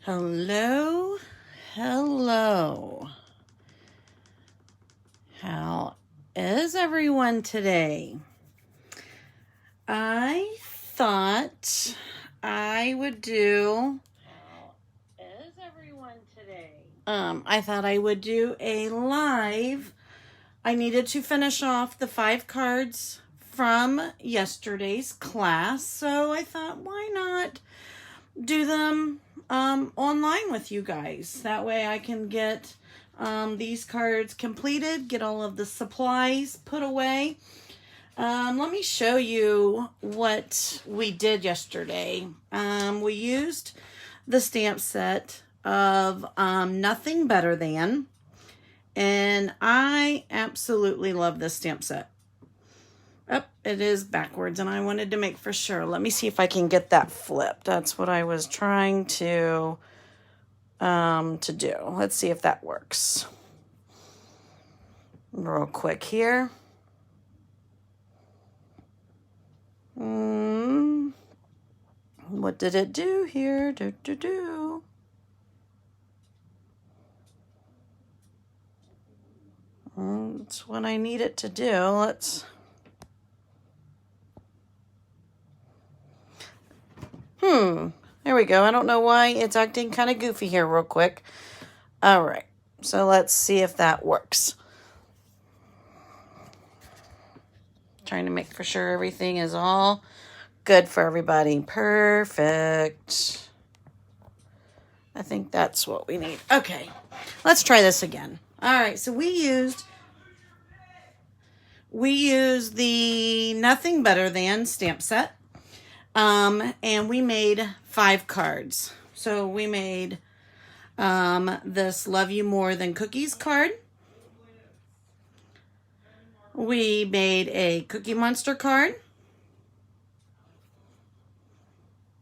Hello, hello. How is everyone today? I thought I would do a live. I needed to finish off the 5 cards from yesterday's class, so I thought, why not do them online with you guys? That way I can get these cards completed, get all of the supplies put away. Let me show you what we did yesterday. We used the stamp set of Nothing Better Than, and I absolutely love this stamp set. Oh, it is backwards, and I wanted to make for sure. Let me see if I can get that flipped. That's what I was trying to do. Let's see if that works. Real quick here. What did it do here? That's what I need it to do. There we go. I don't know why it's acting kind of goofy here real quick. All right. So let's see if that works. Trying to make for sure everything is all good for everybody. Perfect. I think that's what we need. Okay. Let's try this again. All right. So we used the Nothing Better Than stamp set. And we made 5 cards. So we made this Love You More Than Cookies card. We made a Cookie Monster card,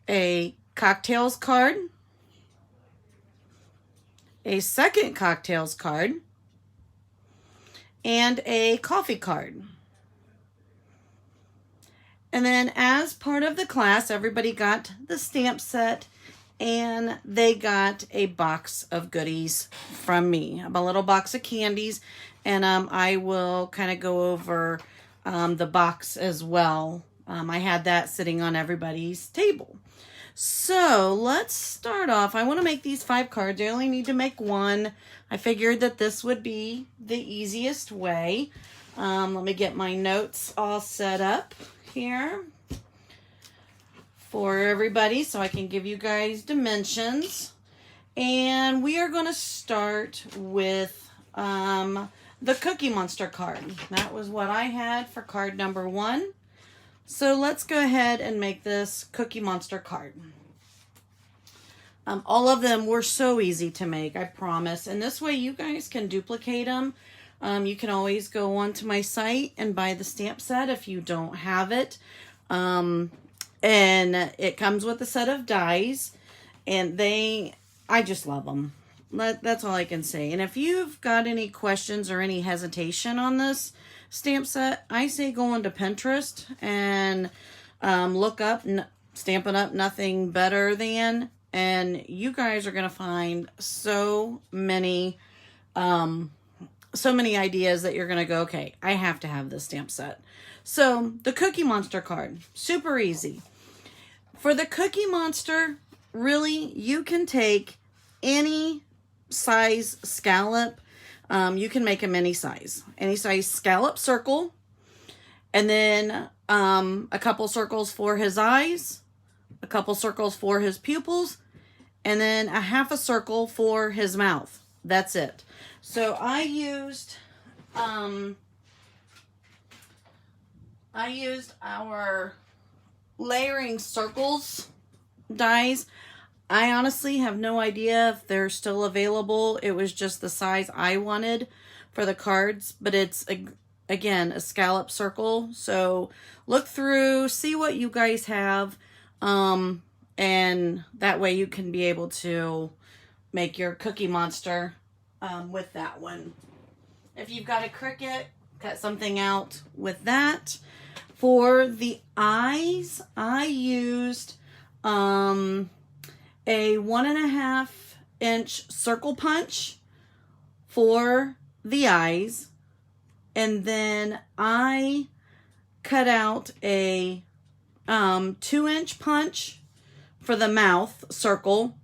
a Cocktails card, a second Cocktails card, and a Coffee card. And then as part of the class, everybody got the stamp set and they got a box of goodies from me, a little box of candies. And I will kind of go over the box as well. I had that sitting on everybody's table. So let's start off. I want to make these 5 cards. I only need to make 1. I figured that this would be the easiest way. Let me get my notes all set up here for everybody so I can give you guys dimensions. And we are going to start with the Cookie Monster card. That was what I had for card number 1. So let's go ahead and make this Cookie Monster card. All of them were so easy to make, I promise. And this way you guys can duplicate them. You can always go onto my site and buy the stamp set if you don't have it. And it comes with a set of dies. And I just love them. That's all I can say. And if you've got any questions or any hesitation on this stamp set, I say go onto Pinterest and look up Stampin' Up! Nothing Better Than. And you guys are going to find so many ideas that you're going to go, okay, I have to have this stamp set. So the Cookie Monster card, super easy. For the Cookie Monster, really, you can take any size scallop. You can make them any size scallop circle. And then a couple circles for his eyes, a couple circles for his pupils, and then a half a circle for his mouth. That's it. So I used our layering circles dies. I honestly have no idea if they're still available. It was just the size I wanted for the cards, but it's again a scallop circle. So look through, see what you guys have, and that way you can be able to make your Cookie Monster with that one. If you've got a Cricut, cut something out with that. For the eyes, I used a 1.5-inch circle punch for the eyes, and then I cut out a 2-inch punch for the mouth circle,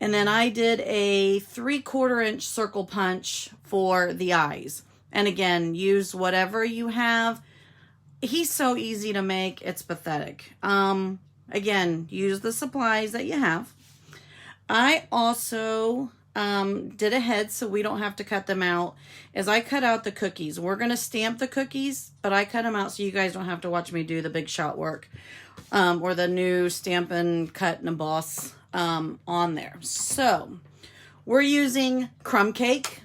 and then I did a 3/4-inch circle punch for the eyes. And again, use whatever you have. He's so easy to make, it's pathetic. Again, use the supplies that you have. I also did a head so we don't have to cut them out, as I cut out the cookies. We're going to stamp the cookies, but I cut them out so you guys don't have to watch me do the big shot work or the new stamp and cut and emboss on there. So we're using crumb cake,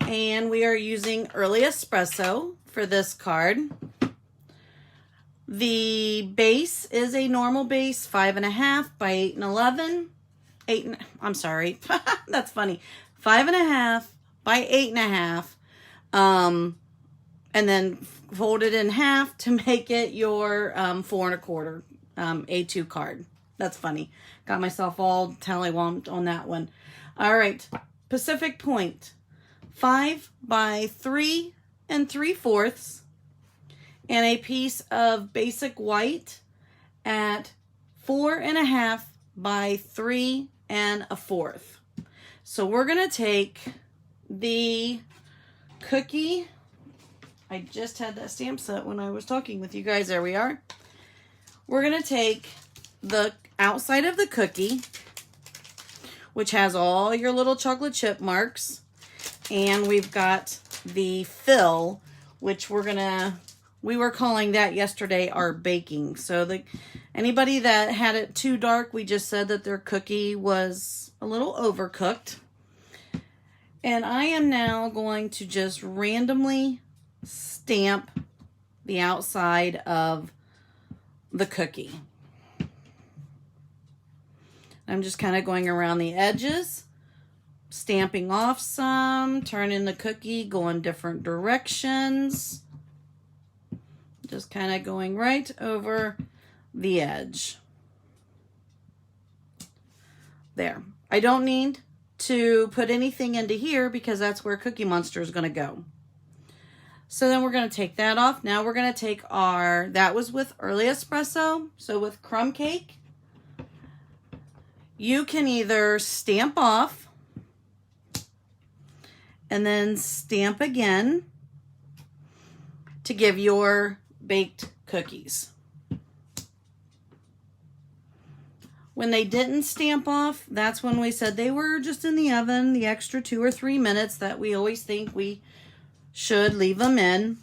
and we are using Early Espresso for this card. The base is a normal base, 5.5 by 8 and 11. I'm sorry, that's funny. 5.5 by 8.5, and then fold it in half to make it your 4 1/4 A2 card. That's funny. Got myself all tallywomped on that one. All right, Pacific Point, 5 by 3 3/4, and a piece of basic white at 4.5 by 3 1/4. So we're gonna take the cookie. I just had that stamp set when I was talking with you guys. There we are. We're gonna take the outside of the cookie, which has all your little chocolate chip marks, and we've got the fill, which we were calling that yesterday our baking. So anybody that had it too dark, we just said that their cookie was a little overcooked. And I am now going to just randomly stamp the outside of the cookie. I'm just kind of going around the edges, stamping off some, turning the cookie, going different directions. Just kind of going right over the edge. There. I don't need to put anything into here because that's where Cookie Monster is going to go. So then we're going to take that off. Now we're going to take that was with Early Espresso. So with crumb cake, you can either stamp off and then stamp again to give your baked cookies. When they didn't stamp off, that's when we said they were just in the oven, the extra 2 or 3 minutes that we always think we should leave them in.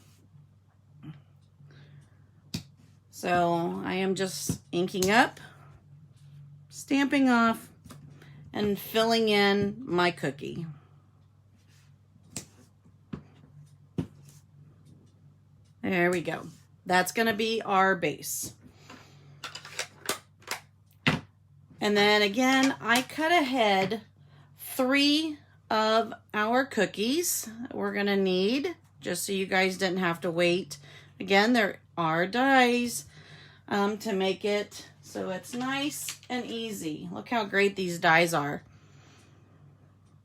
So I am just inking up, stamping off, and filling in my cookie. There we go. That's going to be our base. And then again, I cut ahead 3 of our cookies we're going to need, just so you guys didn't have to wait. Again, there are dies to make it so it's nice and easy. Look how great these dies are.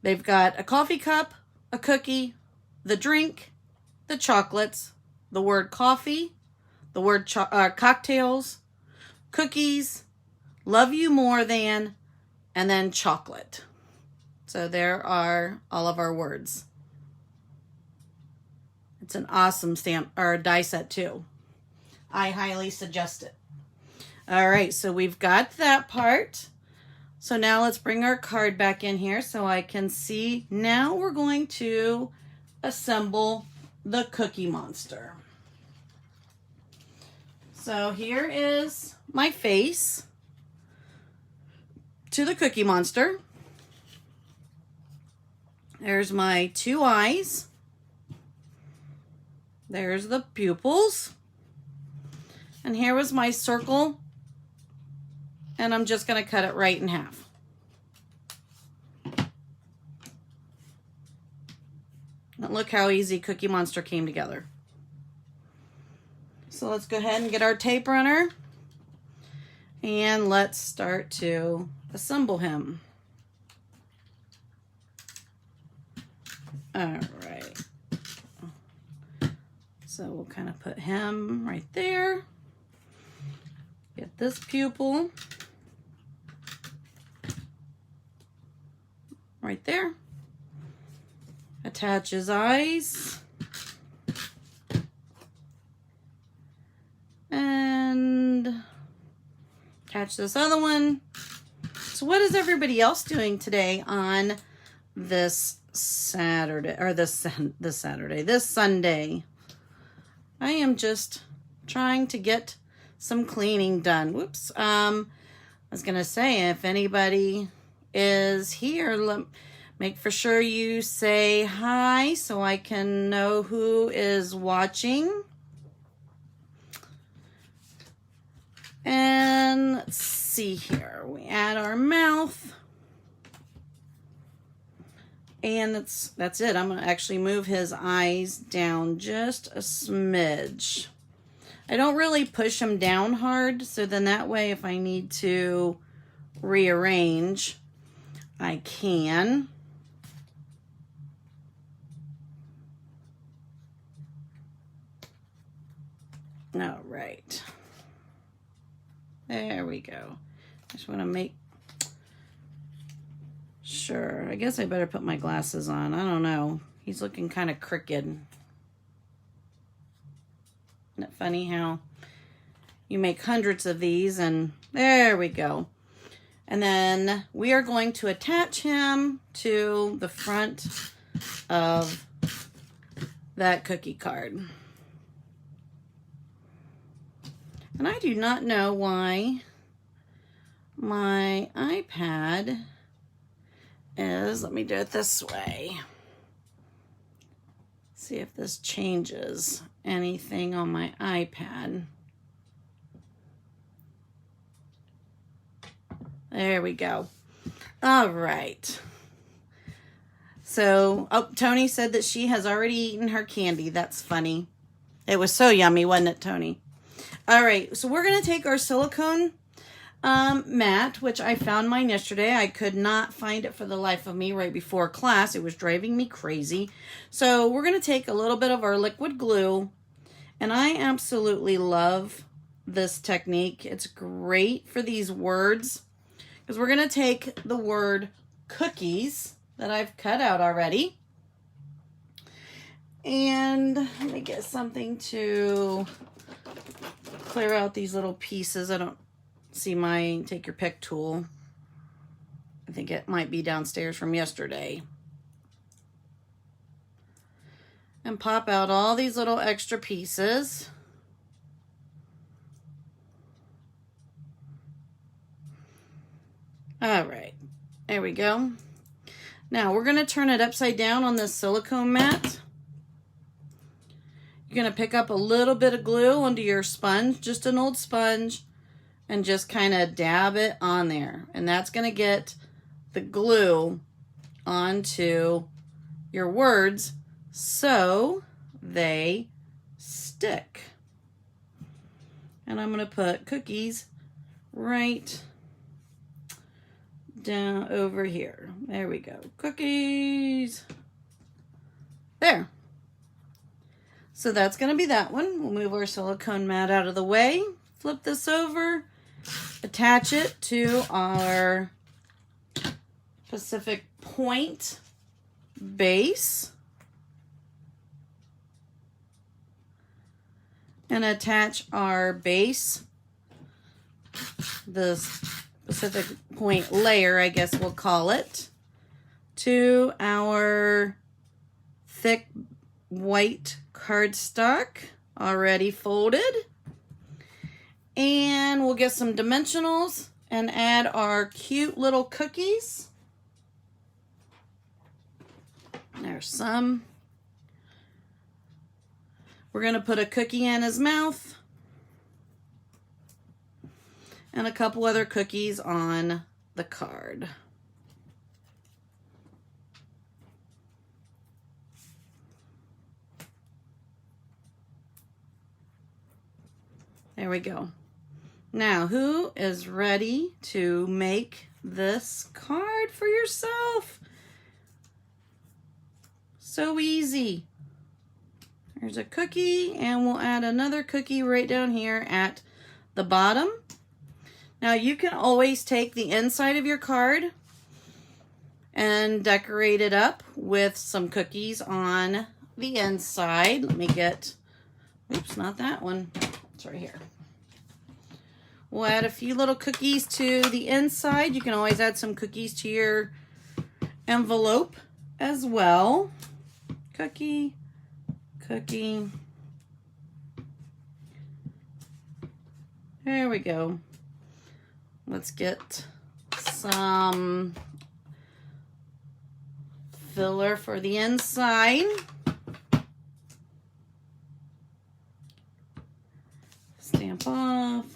They've got a coffee cup, a cookie, the drink, the chocolates, the word coffee, the word cocktails, cookies, love you more than, and then chocolate. So there are all of our words. It's an awesome stamp or die set too. I highly suggest it. All right, so we've got that part. So now let's bring our card back in here so I can see. Now we're going to assemble the Cookie Monster. So here is my face to the Cookie Monster. There's my 2 eyes. There's the pupils. And here was my circle. And I'm just going to cut it right in half. And look how easy Cookie Monster came together. So let's go ahead and get our tape runner. And let's start to assemble him. All right. So we'll kind of put him right there. Get this pupil right there. Attach his eyes. And attach this other one. So what is everybody else doing today on this Saturday, or this Sunday? I am just trying to get some cleaning done. Whoops. I was going to say, if anybody is here, make for sure you say hi so I can know who is watching. And let's see here. We add our mouth. And that's it. I'm going to actually move his eyes down just a smidge. I don't really push him down hard, so then that way if I need to rearrange, I can. All right. There we go. I just want to make sure. I guess I better put my glasses on. I don't know. He's looking kind of crooked. Isn't it funny how you make hundreds of these, and there we go. And then we are going to attach him to the front of that cookie card. And I do not know why my iPad is, let me do it this way. See if this changes anything on my iPad. There we go. All right. So, oh, Tony said that she has already eaten her candy. That's funny. It was so yummy, wasn't it, Tony? All right, so we're going to take our silicone mat, which I found mine yesterday. I could not find it for the life of me right before class. It was driving me crazy. So we're going to take a little bit of our liquid glue, and I absolutely love this technique. It's great for these words because we're going to take the word cookies that I've cut out already, and let me get something to clear out these little pieces. I don't see my take your pick tool. I think it might be downstairs from yesterday. And pop out all these little extra pieces. All right, there we go. Now we're going to turn it upside down on this silicone mat. You're going to pick up a little bit of glue onto your sponge, just an old sponge, and just kind of dab it on there. And that's going to get the glue onto your words so they stick. And I'm going to put cookies right down over here. There we go. Cookies. There. So that's going to be that one. We'll move our silicone mat out of the way. Flip this over. Attach it to our Pacific Point base. And attach our base, the Pacific Point layer, I guess we'll call it, to our thick white cardstock already folded. And we'll get some dimensionals and add our cute little cookies. There's some. We're going to put a cookie in his mouth and a couple other cookies on the card. There we go. Now, who is ready to make this card for yourself? So easy. There's a cookie, and we'll add another cookie right down here at the bottom. Now, you can always take the inside of your card and decorate it up with some cookies on the inside. Let me get, oops, not that one. It's right here. We'll add a few little cookies to the inside. You can always add some cookies to your envelope as well. Cookie, cookie. There we go. Let's get some filler for the inside. Stamp off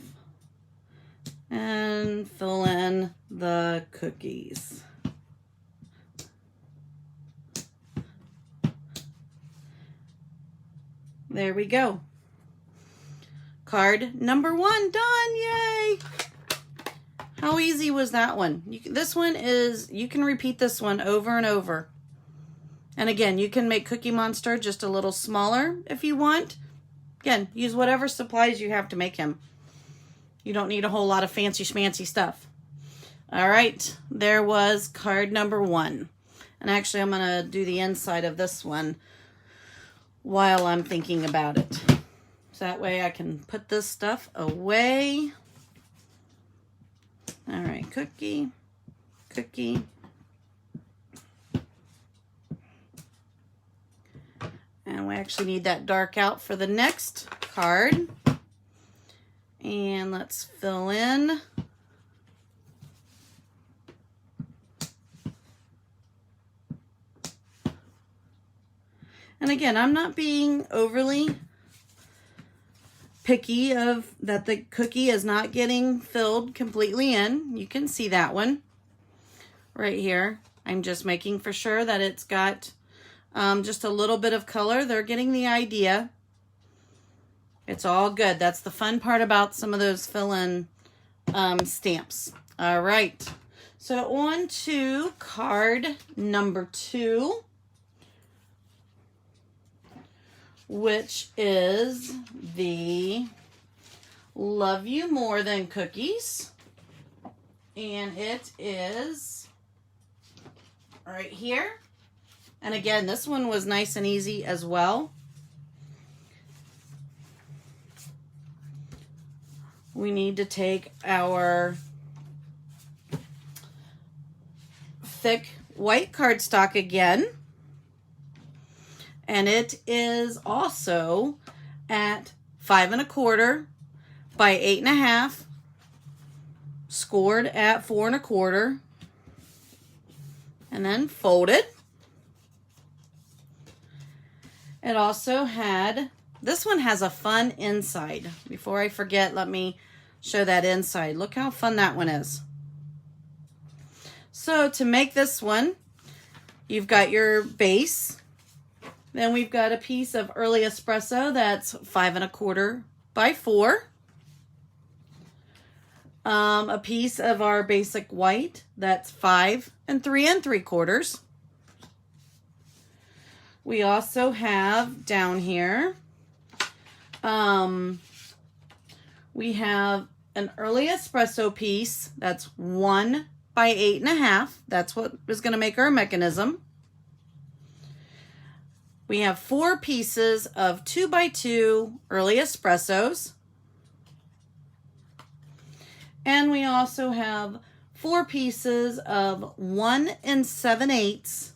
and fill in the cookies. There we go. Card number 1 done. Yay! How easy was that one? This one is, you can repeat this one over and over. And again, you can make Cookie Monster just a little smaller if you want. Again, use whatever supplies you have to make him. You don't need a whole lot of fancy schmancy stuff. All right, there was card number 1. And actually, I'm going to do the inside of this one while I'm thinking about it. So that way I can put this stuff away. All right, cookie, cookie. And we actually need that dark out for the next card. And let's fill in. And again, I'm not being overly picky of that the cookie is not getting filled completely in. You can see that one right here. I'm just making for sure that it's got just a little bit of color. They're getting the idea. It's all good. That's the fun part about some of those fill-in stamps. All right. So on to card number 2, which is the Love You More Than Cookies. And it is right here. And again, this one was nice and easy as well. We need to take our thick white cardstock again. And it is also at 5 1/4 by 8 1/2, scored at 4 1/4, and then folded. It also had, this one has a fun inside. Before I forget, let me show that inside. Look how fun that one is. So to make this one, you've got your base. Then we've got a piece of early espresso that's 5 1/4 by 4. A piece of our basic white that's 5 3 3/4. We also have down here, we have an early espresso piece that's 1 by 8 1/2. That's what is going to make our mechanism. We have 4 pieces of 2 by 2 early espressos. And we also have 4 pieces of 1 7/8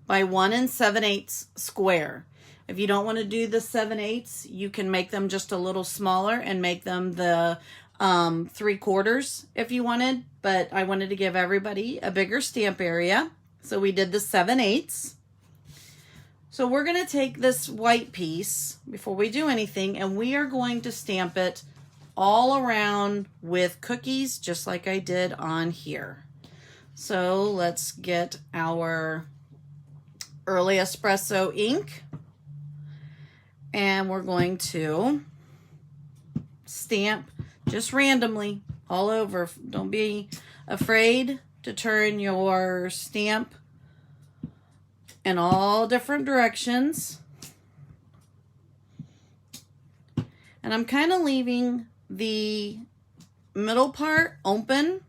by 1 7/8 square. If you don't want to do the 7/8, you can make them just a little smaller and make them the 3/4 if you wanted. But I wanted to give everybody a bigger stamp area, so we did the 7/8. So we're going to take this white piece before we do anything, and we are going to stamp it all around with cookies, just like I did on here. So let's get our early espresso ink, and we're going to stamp just randomly all over. Don't be afraid to turn your stamp in all different directions. And I'm kind of leaving the middle part open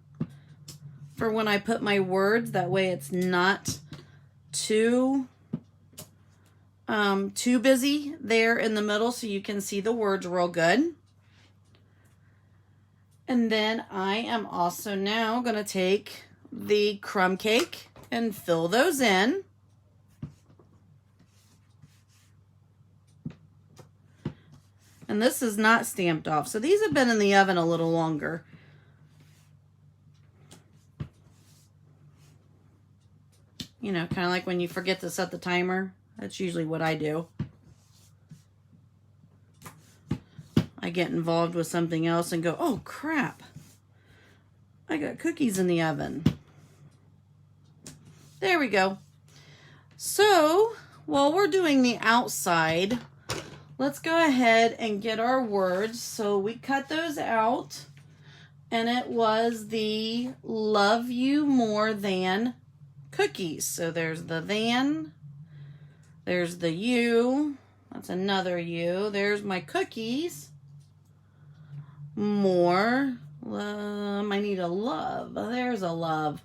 for when I put my words. That way it's not too busy there in the middle, so you can see the words real good. And then I am also now going to take the crumb cake and fill those in. And this is not stamped off, so these have been in the oven a little longer. You know, kind of like when you forget to set the timer. That's usually what I do. I get involved with something else and go, oh crap, I got cookies in the oven. There we go. So while we're doing the outside, let's go ahead and get our words. So we cut those out, and it was the love you more than cookies. So there's the than, there's the you, that's another you, there's my cookies, more, I need a love, there's a love.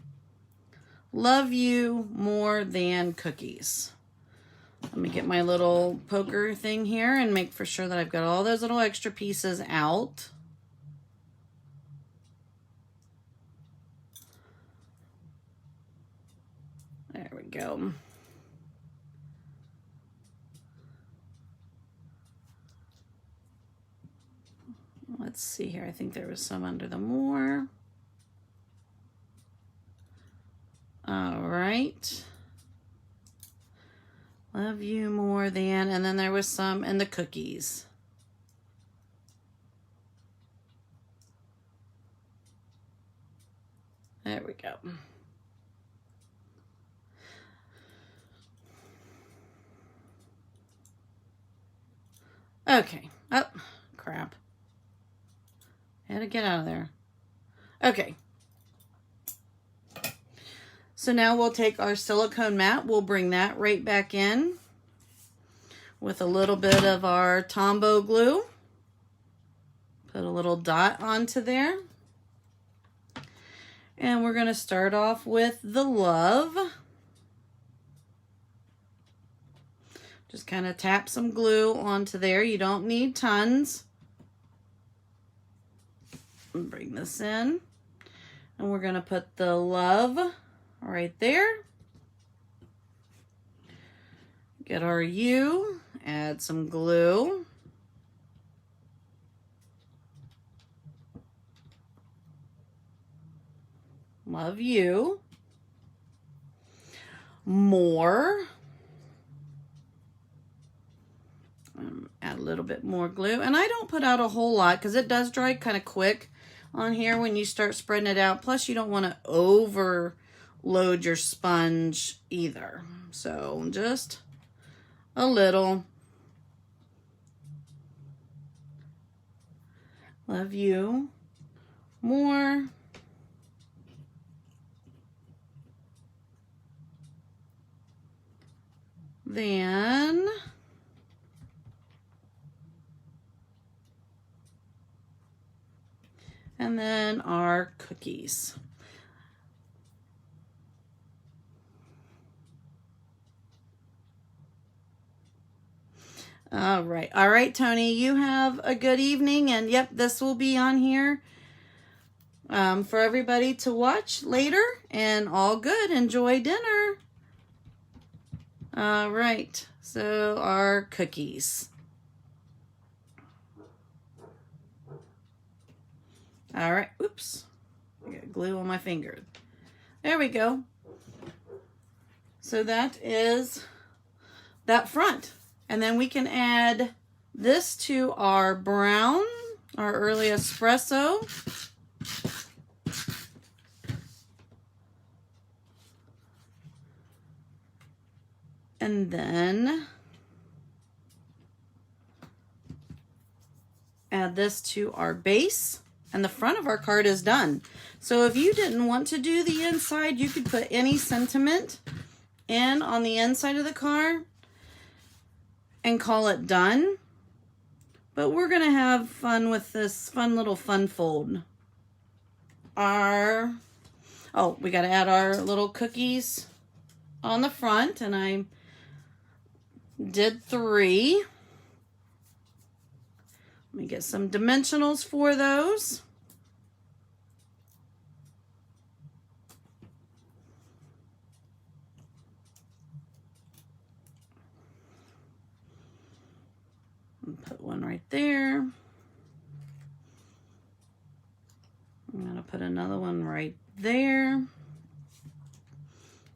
Love you more than cookies. Let me get my little poker thing here and make for sure that I've got all those little extra pieces out. There we go. Let's see here. I think there was some under the more. All right. Love you more than, and then there was some in the cookies. There we go. Okay. Oh, crap. I had to get out of there. Okay. So now we'll take our silicone mat. We'll bring that right back in with a little bit of our Tombow glue. Put a little dot onto there. And we're going to start off with the love. Just kind of tap some glue onto there. You don't need tons. Bring this in. And we're going to put the love right there. Get our U. Add some glue. Love you. More. Add a little bit more glue. And I don't put out a whole lot because it does dry kind of quick on here when you start spreading it out. Plus, you don't want to overload your sponge either. So just a little. Love you. More. Then and then our cookies. All right, Tony, you have a good evening, and yep, this will be on here for everybody to watch later, and all good. Enjoy dinner. All right, so our cookies. All right, oops, I got glue on my finger. There we go. So that is that front. And then we can add this to our brown, our early espresso. And then add this to our base and the front of our card is done. So if you didn't want to do the inside, you could put any sentiment in on the inside of the card and call it done. But we're going to have fun with this fun little fun fold. We got to add our little cookies on the front, and I did 3. Let me get some dimensionals for those. Put one right there. I'm going to put another one right there.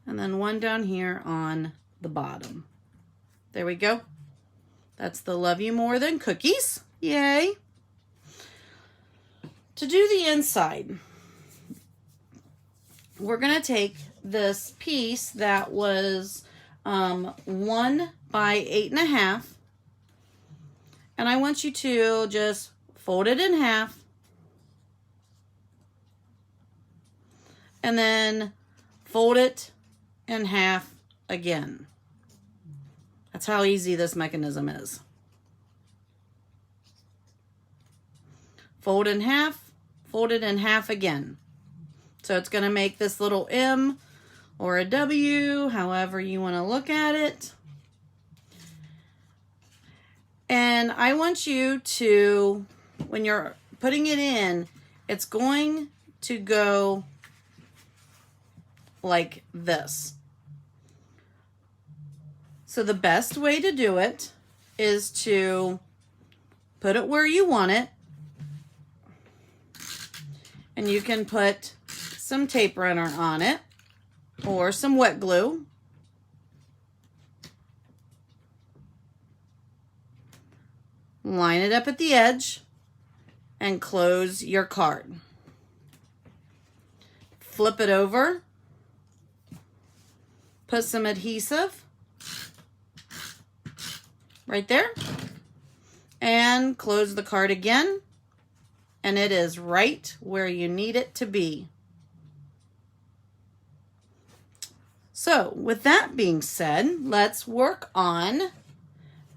And then one down here on the bottom. There we go. That's the Love You More Than Cookies. Yay. To do the inside, we're going to take this piece that was 1 by 8.5. And I want you to just fold it in half. And then fold it in half again. That's how easy this mechanism is. Fold in half, fold it in half again. So it's going to make this little M or a W, however you want to look at it. And I want you to, when you're putting it in, it's going to go like this. So the best way to do it is to put it where you want it. And you can put some tape runner on it or some wet glue. Line it up at the edge and close your card. Flip it over. Put some adhesive right there and close the card again, and it is right where you need it to be. So with that being said, let's work on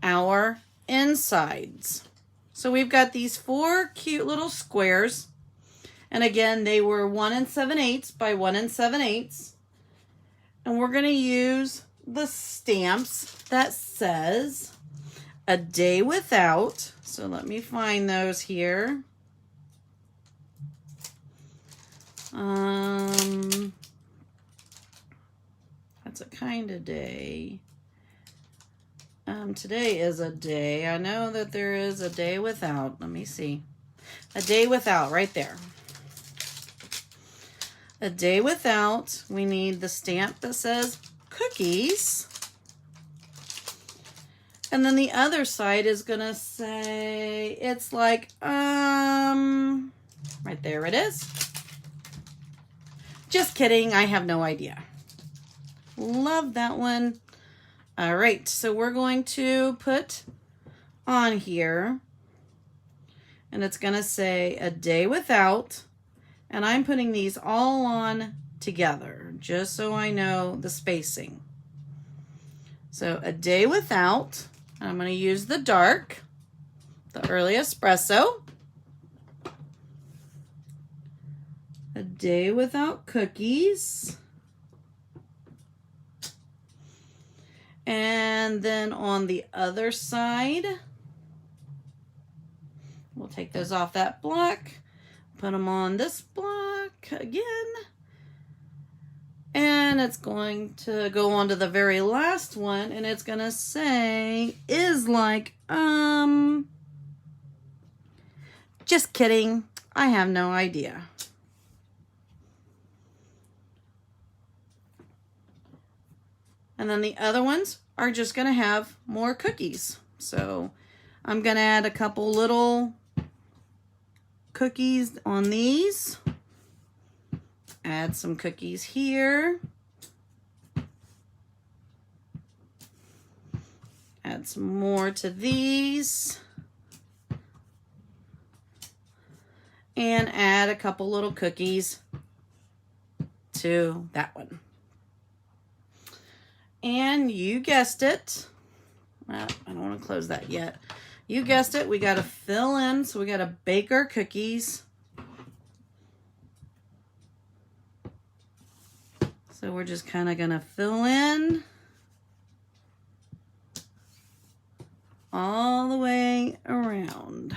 our insides. So we've got these 4 cute little squares, and again they were 1 7/8 by 1 7/8, and we're going to use the stamps that says A Day Without. So let me find those here. That's a kind of day. Today is a day. I know that there is a day without. Let me see. A Day Without right there. A Day Without. We need the stamp that says cookies. And then the other side is going to say, it's like, right there it is. Just kidding. I have no idea. Love that one. All right, so we're going to put on here, and it's going to say A Day Without, and I'm putting these all on together just so I know the spacing. So A Day Without, I'm going to use the dark, the early espresso. A Day Without Cookies. And then on the other side, we'll take those off that block, put them on this block again, and it's going to go on to the very last one, and it's going to say, is like, just kidding, I have no idea. And then the other ones are just going to have more cookies. So I'm going to add a couple little cookies on these. Add some cookies here. Add some more to these. and add a couple little cookies to that one. And you guessed it. Well, I don't want to close that yet. You guessed it. We got to fill in. So we got to bake our cookies. So we're just kind of going to fill in all the way around.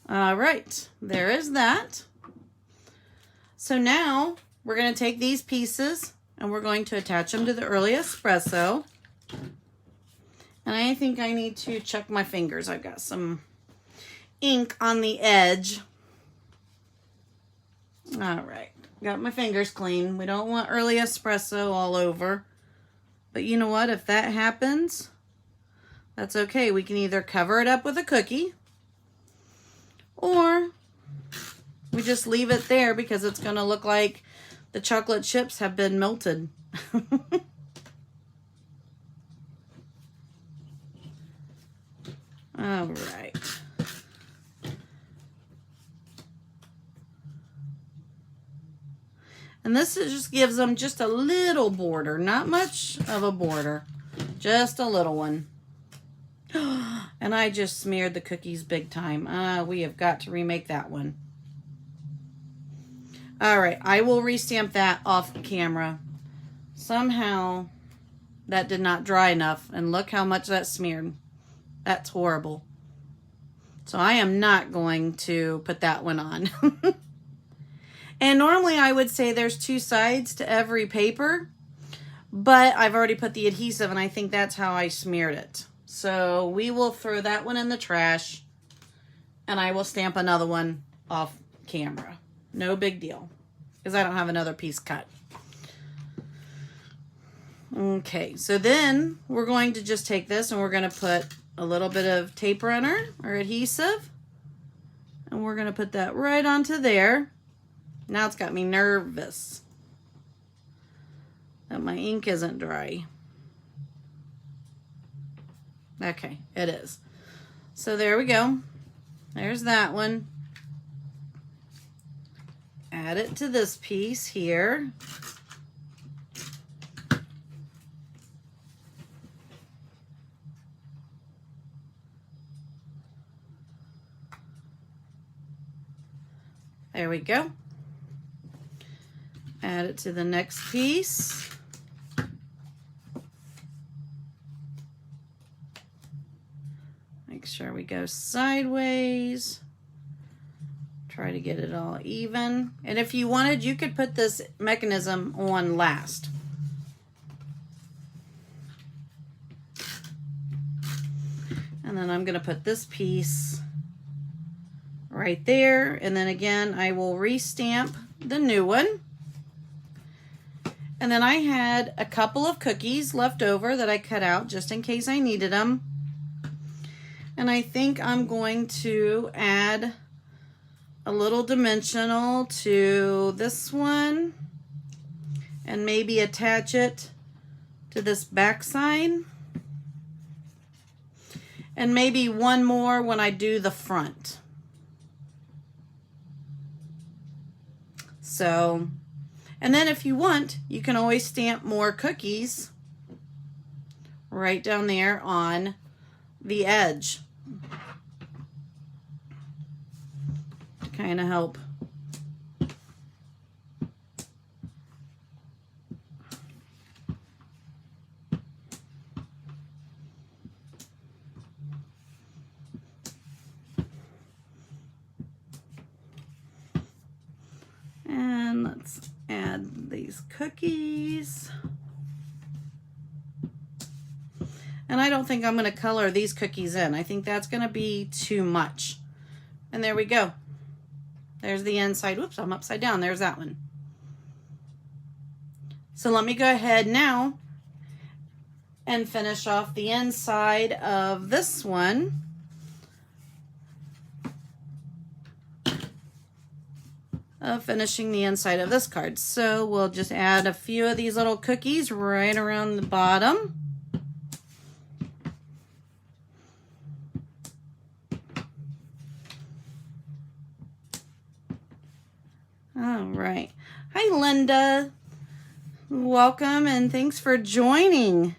All right, there is that. So now we're going to take these pieces and we're going to attach them to the early espresso. And I think I need to check my fingers. I've got some ink on the edge. All right, got my fingers clean. We don't want early espresso all over. But you know what? If that happens, that's okay. We can either cover it up with a cookie, or we just leave it there because it's going to look like the chocolate chips have been melted. All right. And this just gives them just a little border, not much of a border, just a little one. And I just smeared the cookies big time. We have got to remake that one. All right, I will restamp that off camera. Somehow that did not dry enough, and look how much that smeared. That's horrible. So I am not going to put that one on. And normally I would say there's 2 sides to every paper, but I've already put the adhesive and I think that's how I smeared it. So we will throw that one in the trash and I will stamp another one off camera. No big deal, because I don't have another piece cut. Okay, so then we're going to just take this and we're going to put a little bit of tape runner or adhesive, and we're going to put that right onto there. Now it's got me nervous that my ink isn't dry. Okay, it is. So there we go. There's that one. Add it to this piece here. There we go. Add it to the next piece. Make sure we go sideways. Try to get it all even. And if you wanted, you could put this mechanism on last. And then I'm going to put this piece right there. And then again, I will restamp the new one. And then I had a couple of cookies left over that I cut out just in case I needed them. And I think I'm going to add a little dimensional to this one and maybe attach it to this back side. And maybe one more when I do the front. So, and then if you want, you can always stamp more cookies right down there on the edge to kind of help. And let's add these cookies. And I don't think I'm going to color these cookies in. I think that's going to be too much. And there we go. There's the inside. Whoops, I'm upside down. There's that one. So let me go ahead now and finish off the inside of this one. of finishing the inside of this card. So we'll just add a few of these little cookies right around the bottom. All right. Hi, Linda. Welcome and thanks for joining.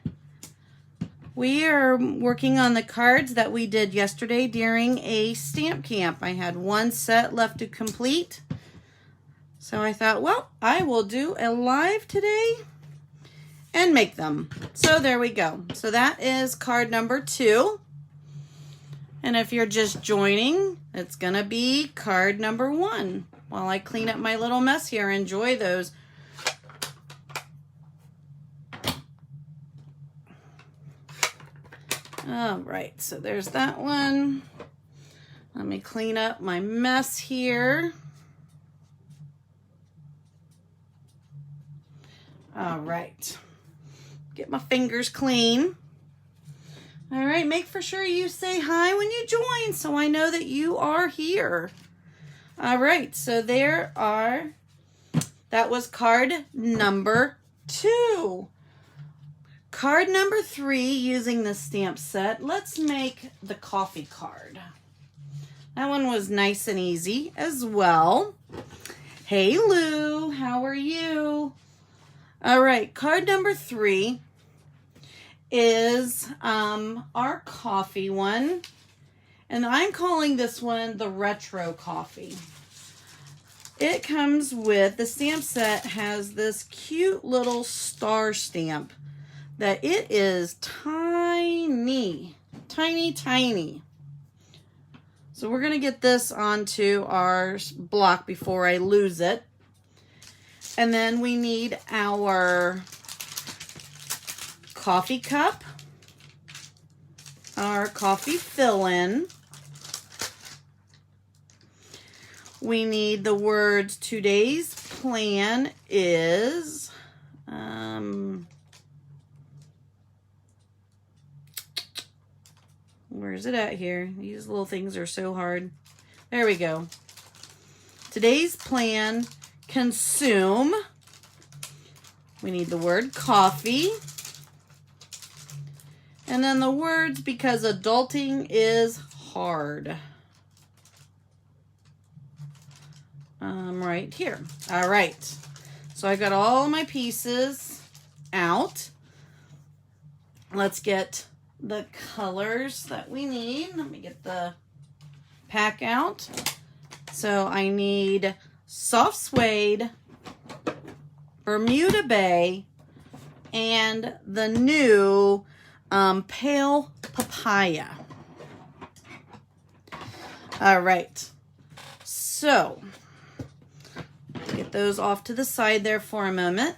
We are working on the cards that we did yesterday during a stamp camp. I had one set left to complete. So I thought, well, I will do a live today and make them. So there we go. So that is card number 2. And if you're just joining, it's going to be card number 1. While I clean up my little mess here, enjoy those. All right, so there's that one. Let me clean up my mess here. All right, get my fingers clean. All right, make for sure you say hi when you join so I know that you are here. All right, so that was card number 2. Card number 3, using the stamp set, let's make the coffee card. That one was nice and easy as well. Hey Lou, how are you? All right, card number 3 is our coffee one. And I'm calling this one the retro coffee. It comes with, the stamp set has this cute little star stamp that it is tiny, tiny, tiny. So we're going to get this onto our block before I lose it. And then we need our coffee cup, our coffee fill-in. We need the words, today's plan is, where is it at here? These little things are so hard. There we go. Today's plan, consume. We need the word coffee. And then the words, because adulting is hard. Right here. All right. So I got all my pieces out. Let's get the colors that we need. Let me get the pack out. So I need soft suede, Bermuda Bay, and the new pale papaya. All right. So get those off to the side there for a moment.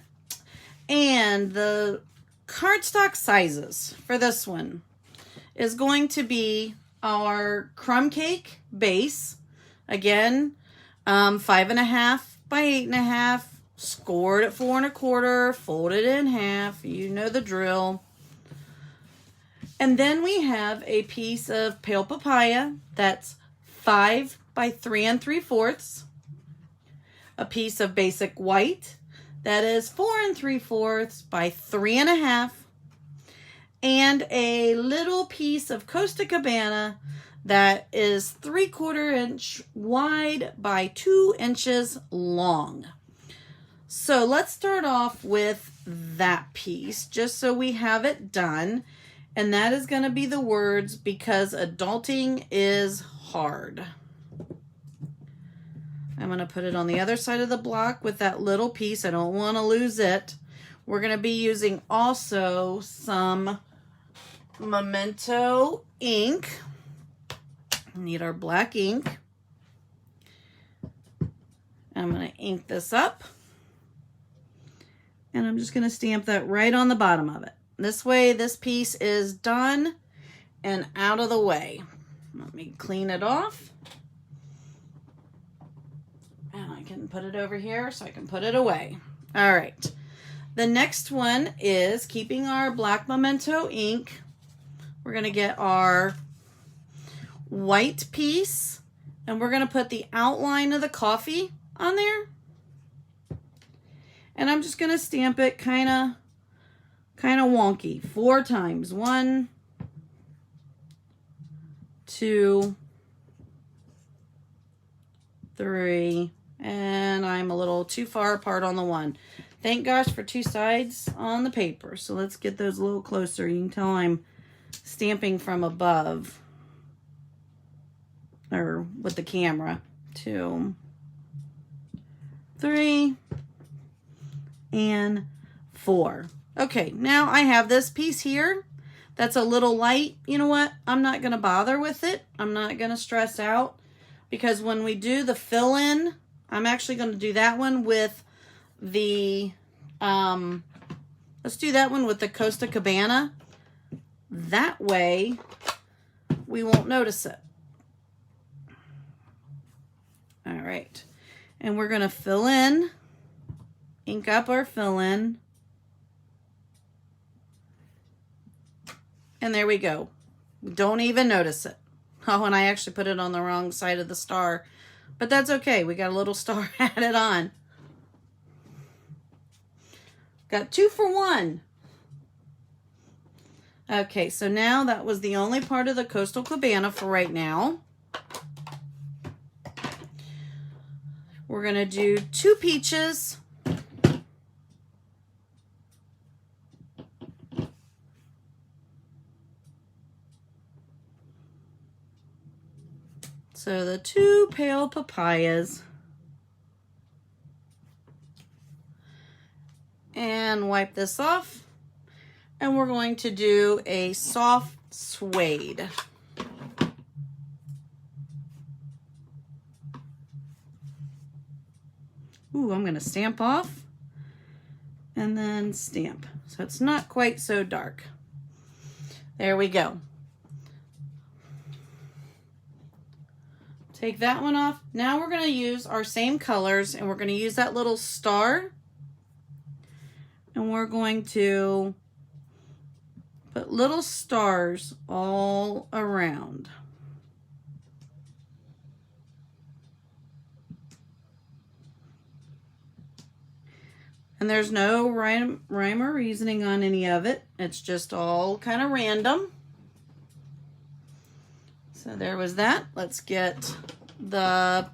And the cardstock sizes for this one is going to be our crumb cake base. Again, 5.5 by 8.5, scored at 4 1/4, folded in half. You know the drill. And then we have a piece of pale papaya that's 5 by 3 3/4. A piece of basic white that is 4 3/4 by 3.5. And a little piece of Costa Cabana that is 3/4 inch wide by 2 inches long. So let's start off with that piece just so we have it done. And that is going to be the words, because adulting is hard. I'm going to put it on the other side of the block with that little piece. I don't want to lose it. We're going to be using also some Memento ink. We need our black ink. I'm going to ink this up. And I'm just going to stamp that right on the bottom of it. This way, this piece is done and out of the way. Let me clean it off. And I can put it over here so I can put it away. All right. The next one is keeping our black Memento ink. We're going to get our white piece and we're going to put the outline of the coffee on there. And I'm just going to stamp it kind of wonky 4 times. 1, 2, 3, and I'm a little too far apart on the 1. Thank gosh for 2 sides on the paper. So let's get those a little closer. You can tell I'm stamping from above or with the camera. 2, 3, and 4. Okay, now I have this piece here that's a little light. You know what? I'm not going to bother with it. I'm not going to stress out because when we do the fill-in, I'm actually going to do that one with the, let's do that one with the Costa Cabana. That way we won't notice it. All right. And we're going to fill in, ink up our fill-in. And there we go. Don't even notice it. Oh, and I actually put it on the wrong side of the star. But that's okay. We got a little star added on. Got 2 for 1. Okay, so now that was the only part of the Coastal Cabana for right now. We're going to do 2 peaches. So the 2 pale papayas. And wipe this off. And we're going to do a soft suede. Ooh, I'm going to stamp off and then stamp. So it's not quite so dark. There we go. Take that one off. Now we're going to use our same colors and we're going to use that little star. And we're going to put little stars all around. And there's no rhyme or reasoning on any of it. It's just all kind of random. So there was that. Let's get the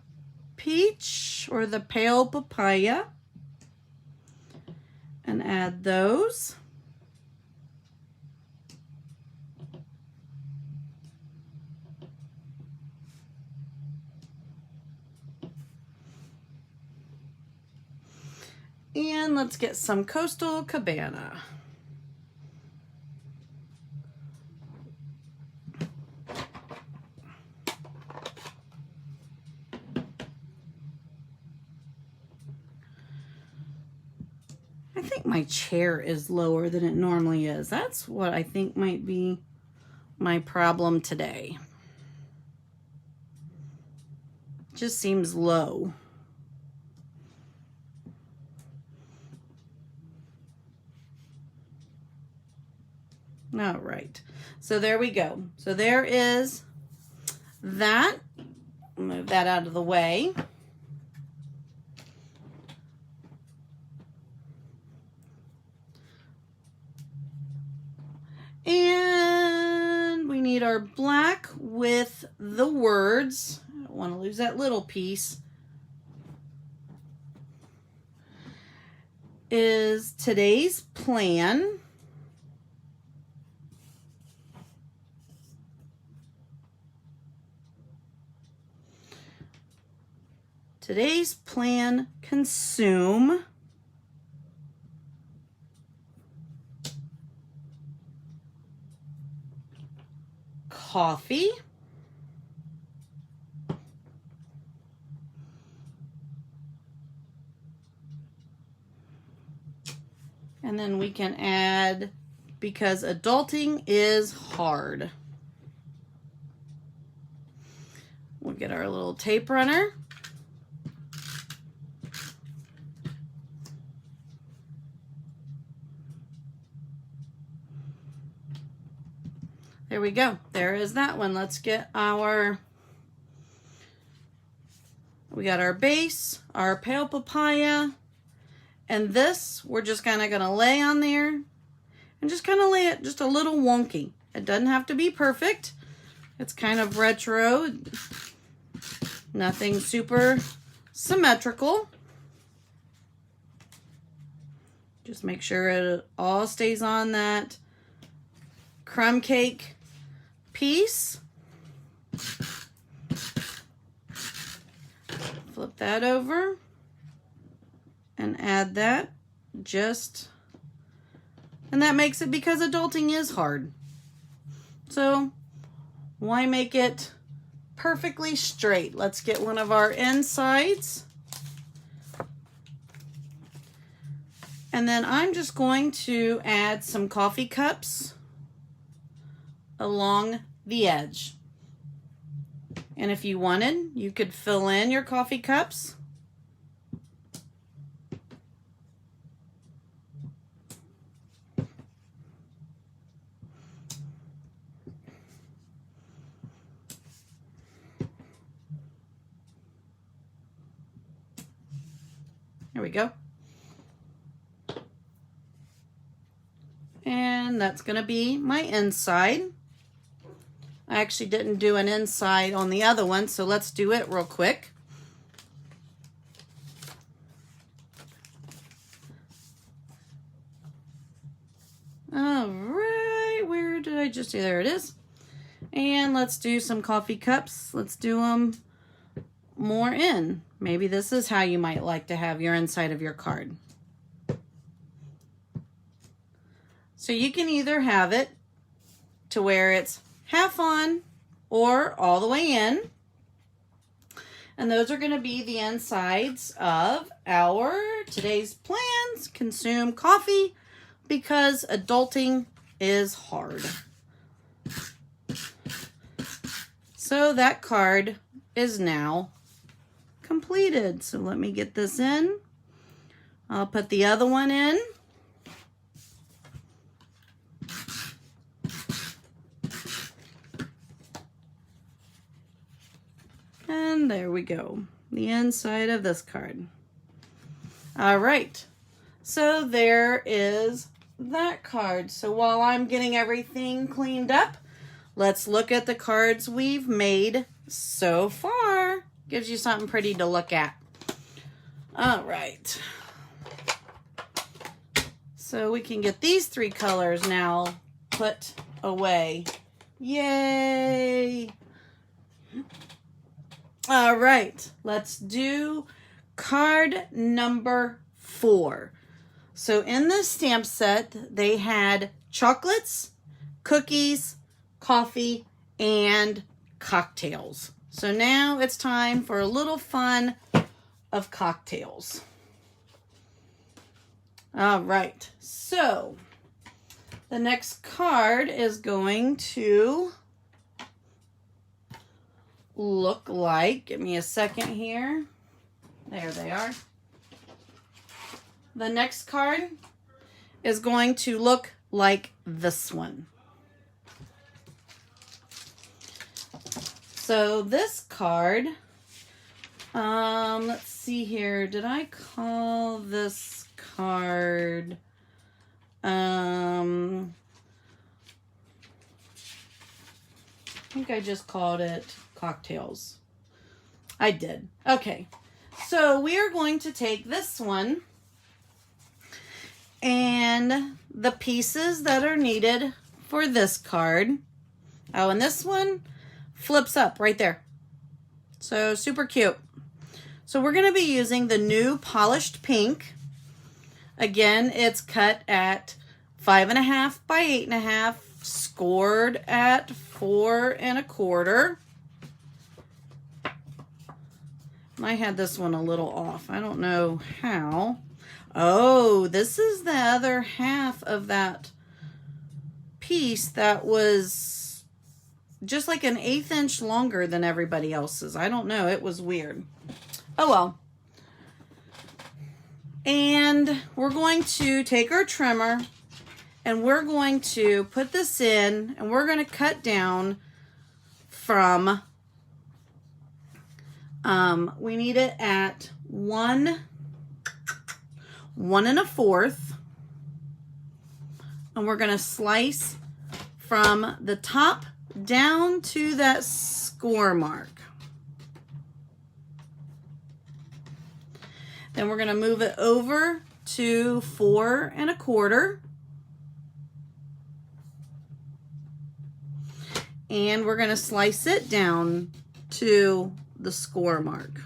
peach or the pale papaya and add those. And let's get some Coastal Cabana. I think my chair is lower than it normally is. That's what I think might be my problem today. Just seems low. All right, so there we go. So there is that. Move that out of the way. And we need our black with the words. I don't want to lose that little piece. Is today's plan. Today's plan, consume coffee, and then we can add, because adulting is hard. We'll get our little tape runner. There we go. There is that one. Let's get our, we got our base, our pale papaya, and this we're just kind of going to lay on there and just kind of lay it just a little wonky. It doesn't have to be perfect. It's kind of retro, nothing super symmetrical. Just make sure it all stays on that crumb cake piece. Flip that over and add that and that makes it, because adulting is hard. So why make it perfectly straight? Let's get one of our insides. And then I'm just going to add some coffee cups along the edge. And if you wanted, you could fill in your coffee cups. There we go. And that's going to be my inside. I actually didn't do an inside on the other one, so let's do it real quick. All right, where did I just do? There it is. And let's do some coffee cups. Let's do them more in. Maybe this is how you might like to have your inside of your card. So you can either have it to where it's half on or all the way in. And those are going to be the insides of our today's plans. Consume coffee because adulting is hard. So that card is now completed. So let me get this in. I'll put the other one in. And there we go, the inside of this card. All right, so there is that card. So while I'm getting everything cleaned up, let's look at the cards we've made so far. Gives you something pretty to look at. All right. So we can get these three colors now put away. Yay! All right, let's do card number 4. So in this stamp set, they had chocolates, cookies, coffee, and cocktails. So now it's time for a little fun of cocktails. All right, so the next card is going to look like, give me a second here. There they are. The next card is going to look like this one. So this card, let's see here. Did I call this card, I think I just called it cocktails. I did. Okay. So we are going to take this one and the pieces that are needed for this card. Oh, and this one flips up right there. So super cute. So we're going to be using the new polished pink. Again, it's cut at 5.5 by 8.5, scored at 4 1/4. I had this one a little off. I don't know how. Oh, this is the other half of that piece that was just like an 1/8 inch longer than everybody else's. I don't know. It was weird. Oh, well. And we're going to take our trimmer and we're going to put this in and we're going to cut down from We need it at 1 1 1/4, and we're going to slice from the top down to that score mark. Then we're going to move it over to 4 1/4. And we're going to slice it down to the score mark.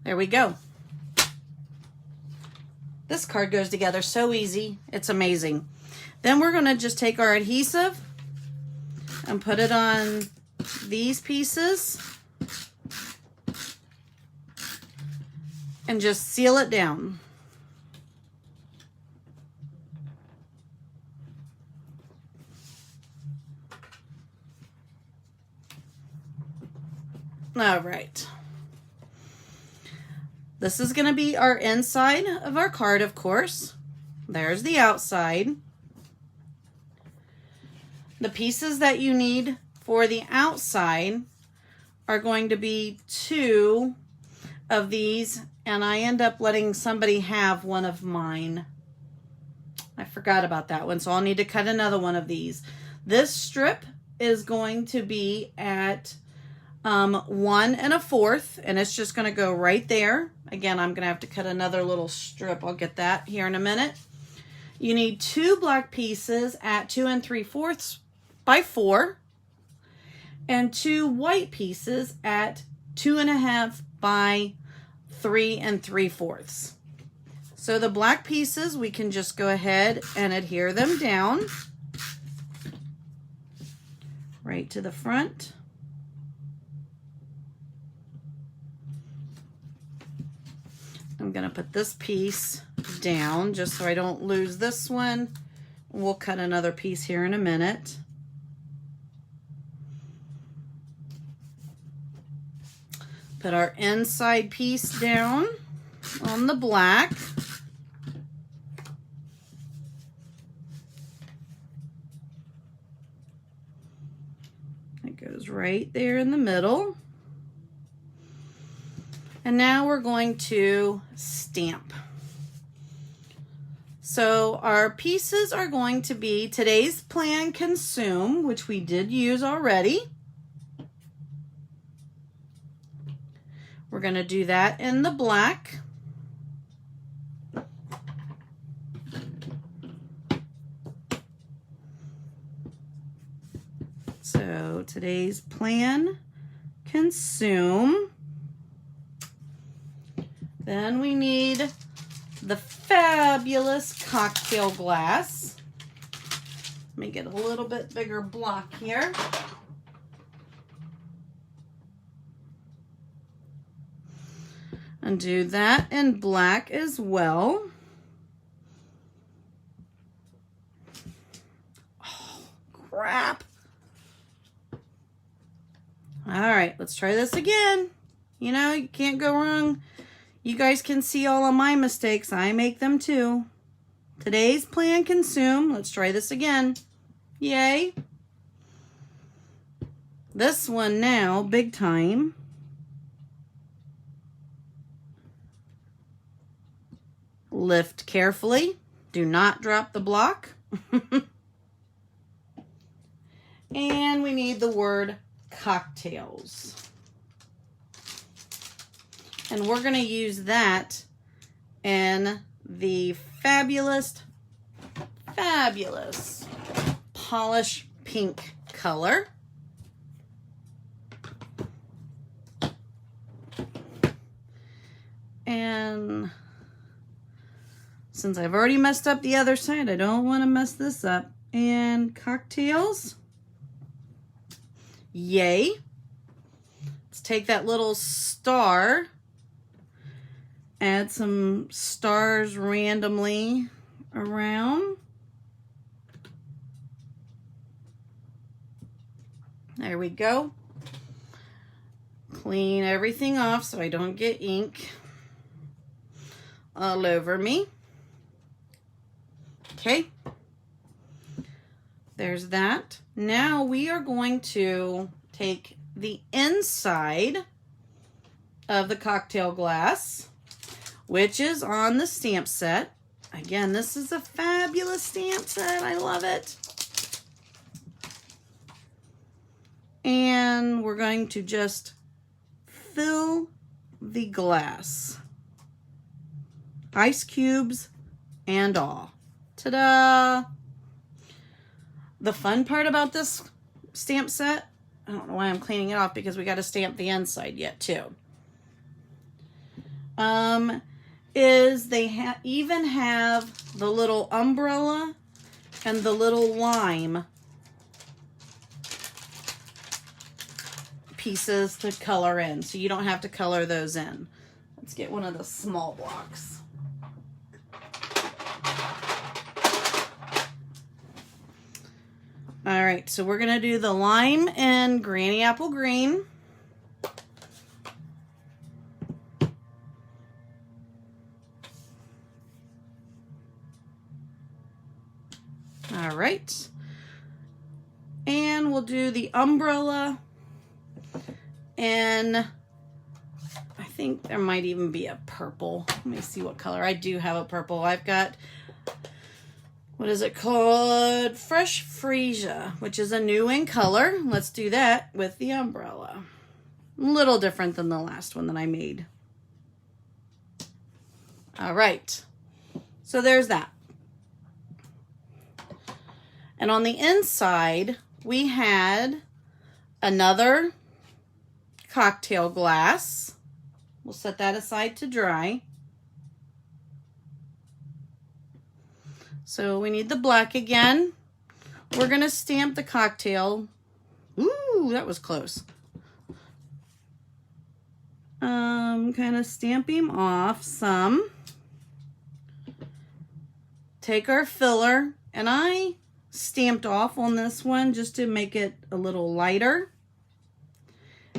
There we go. This card goes together so easy. It's amazing. Then we're going to just take our adhesive and put it on these pieces and just seal it down. All right. This is going to be our inside of our card, of course. There's the outside. The pieces that you need for the outside are going to be 2 of these, and I end up letting somebody have one of mine. I forgot about that one, so I'll need to cut another one of these. This strip is going to be at 1 1/4, and it's just going to go right there. Again, I'm going to have to cut another little strip. I'll get that here in a minute. You need 2 black pieces at 2 3/4 by 4, and 2 white pieces at 2 1/2 by 3 3/4. So the black pieces, we can just go ahead and adhere them down right to the front. I'm going to put this piece down just so I don't lose this one. We'll cut another piece here in a minute. Put our inside piece down on the black. It goes right there in the middle. And now we're going to stamp. So our pieces are going to be Today's Plan Consume, which we did use already. We're going to do that in the black. So Today's Plan Consume. Then we need the fabulous cocktail glass. Let me get a little bit bigger block here. And do that in black as well. Oh, crap. All right, let's try this again. You know, you can't go wrong. You guys can see all of my mistakes. I make them too. Today's Plan Consume. Let's try this again. Yay. This one now, big time. Lift carefully. Do not drop the block. And we need the word cocktails. And we're going to use that in the fabulous polish pink color. And since I've already messed up the other side, I don't want to mess this up. And cocktails. Yay. Let's take that little star. Add some stars randomly around. There we go. Clean everything off so I don't get ink all over me. Okay. There's that. Now we are going to take the inside of the cocktail glass, which is on the stamp set. Again, this is a fabulous stamp set. I love it. And we're going to just fill the glass. Ice cubes and all. Ta-da! The fun part about this stamp set, I don't know why I'm cleaning it off because we got to stamp the inside yet too. Is they even have the little umbrella and the little lime pieces to color in, so you don't have to color those in. Let's get one of the small blocks. All right, so we're gonna do the lime and Granny Apple Green. All right, and we'll do the umbrella, and I think there might even be a purple. Let me see what color. I do have a purple. I've got, what is it called? Fresh Freesia, which is a new in color. Let's do that with the umbrella. A little different than the last one that I made. All right, so there's that. And on the inside, we had another cocktail glass. We'll set that aside to dry. So we need the black again. We're gonna stamp the cocktail. Ooh, that was close. Kind of stamp him off some. Take our filler, and I stamped off on this one just to make it a little lighter.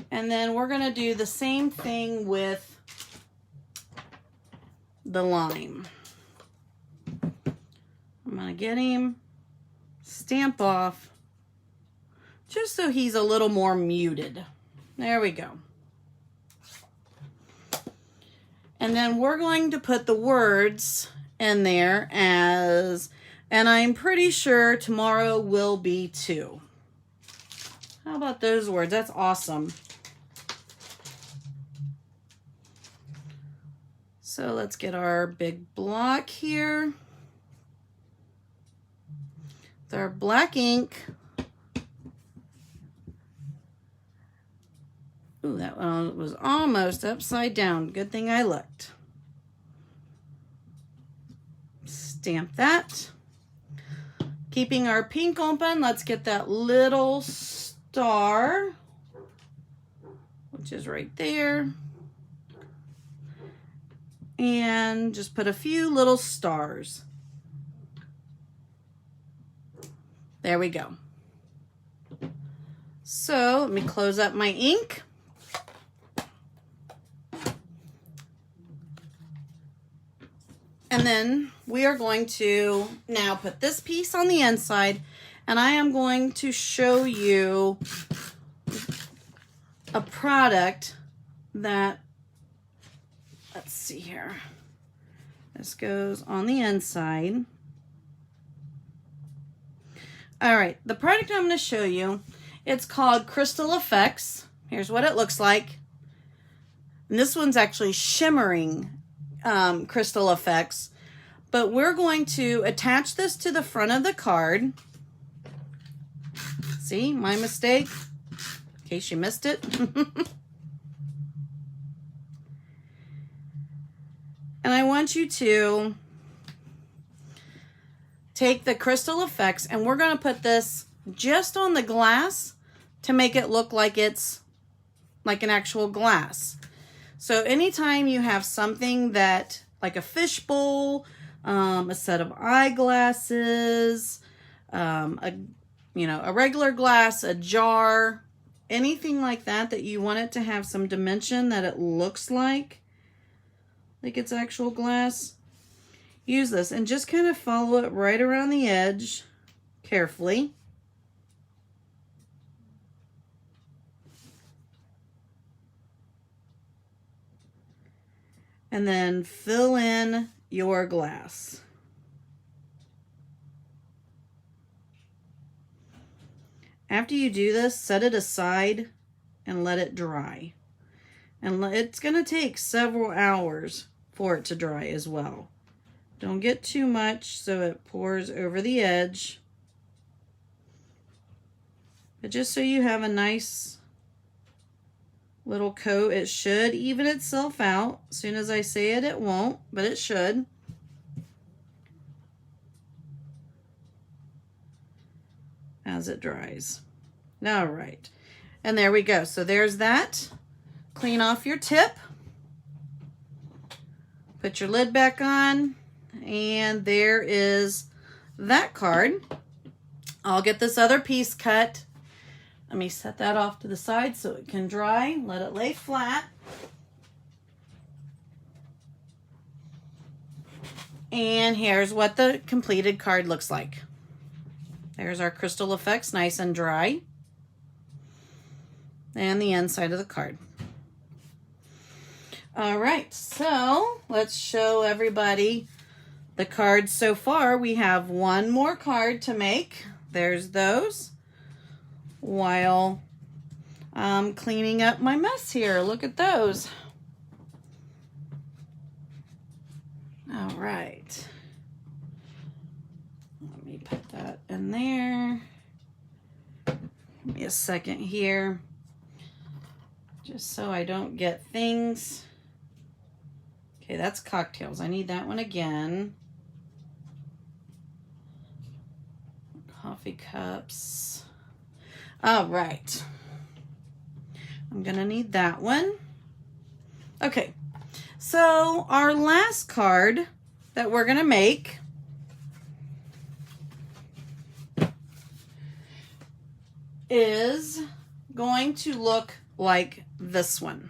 And then we're gonna do the same thing with the lime. I'm gonna get him, stamp off, just so he's a little more muted. There we go. And then we're going to put the words in there as, and I'm pretty sure tomorrow will be too. How about those words? That's awesome. So let's get our big block here. With our black ink. Ooh, that one was almost upside down. Good thing I looked. Stamp that. Keeping our pink open, let's get that little star, which is right there. And just put a few little stars. There we go. So let me close up my ink. And then we are going to now put this piece on the inside, and I am going to show you a product that, let's see here. This goes on the inside. All right, the product I'm going to show you, it's called Crystal Effects. Here's what it looks like. And this one's actually shimmering crystal effects, but we're going to attach this to the front of the card. See, my mistake, in case you missed it. And I want you to take the crystal effects, and we're going to put this just on the glass to make it look like it's like an actual glass. So anytime you have something that, like a fishbowl, a set of eyeglasses, a regular glass, a jar, anything like that, that you want it to have some dimension, that it looks like it's actual glass, use this and just kind of follow it right around the edge carefully. and then fill in your glass. After you do this, set it aside and let it dry. And it's going to take several hours for it to dry as well. Don't get too much so it pours over the edge. But just so you have a nice little coat, it should even itself out. As soon as I say it, it won't, but it should. As it dries. All right. And there we go. So there's that. Clean off your tip. Put your lid back on. And there is that card. I'll get this other piece cut. Let me set that off to the side so it can dry. Let it lay flat. And here's what the completed card looks like. There's our Crystal Effects, nice and dry. And the inside of the card. All right, so let's show everybody the cards so far. We have one more card to make. There's those. While I'm cleaning up my mess here. Look at those. All right. Let me put that in there. Give me a second here. Just so I don't get things. Okay, that's cocktails. I need that one again. Coffee cups. All right. I'm gonna need that one. Okay, so our last card that we're gonna make is going to look like this one.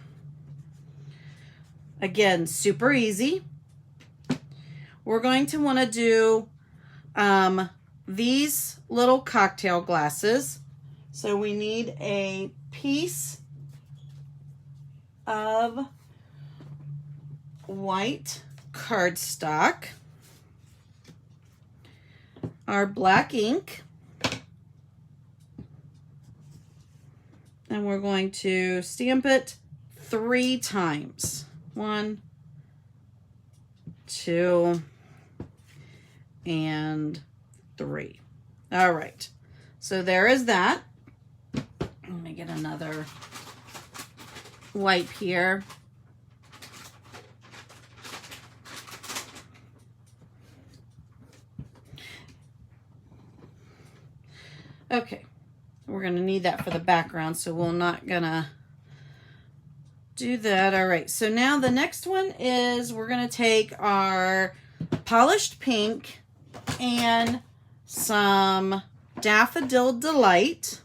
Again, super easy. We're going to want to do these little cocktail glasses. So we need a piece of white cardstock, our black ink, and we're going to stamp it 3 times. 1, 2, and 3. All right, so there is that. Let me get another wipe here. Okay, we're going to need that for the background, so we're not going to do that. All right, so now the next one is we're going to take our polished pink and some Daffodil Delight.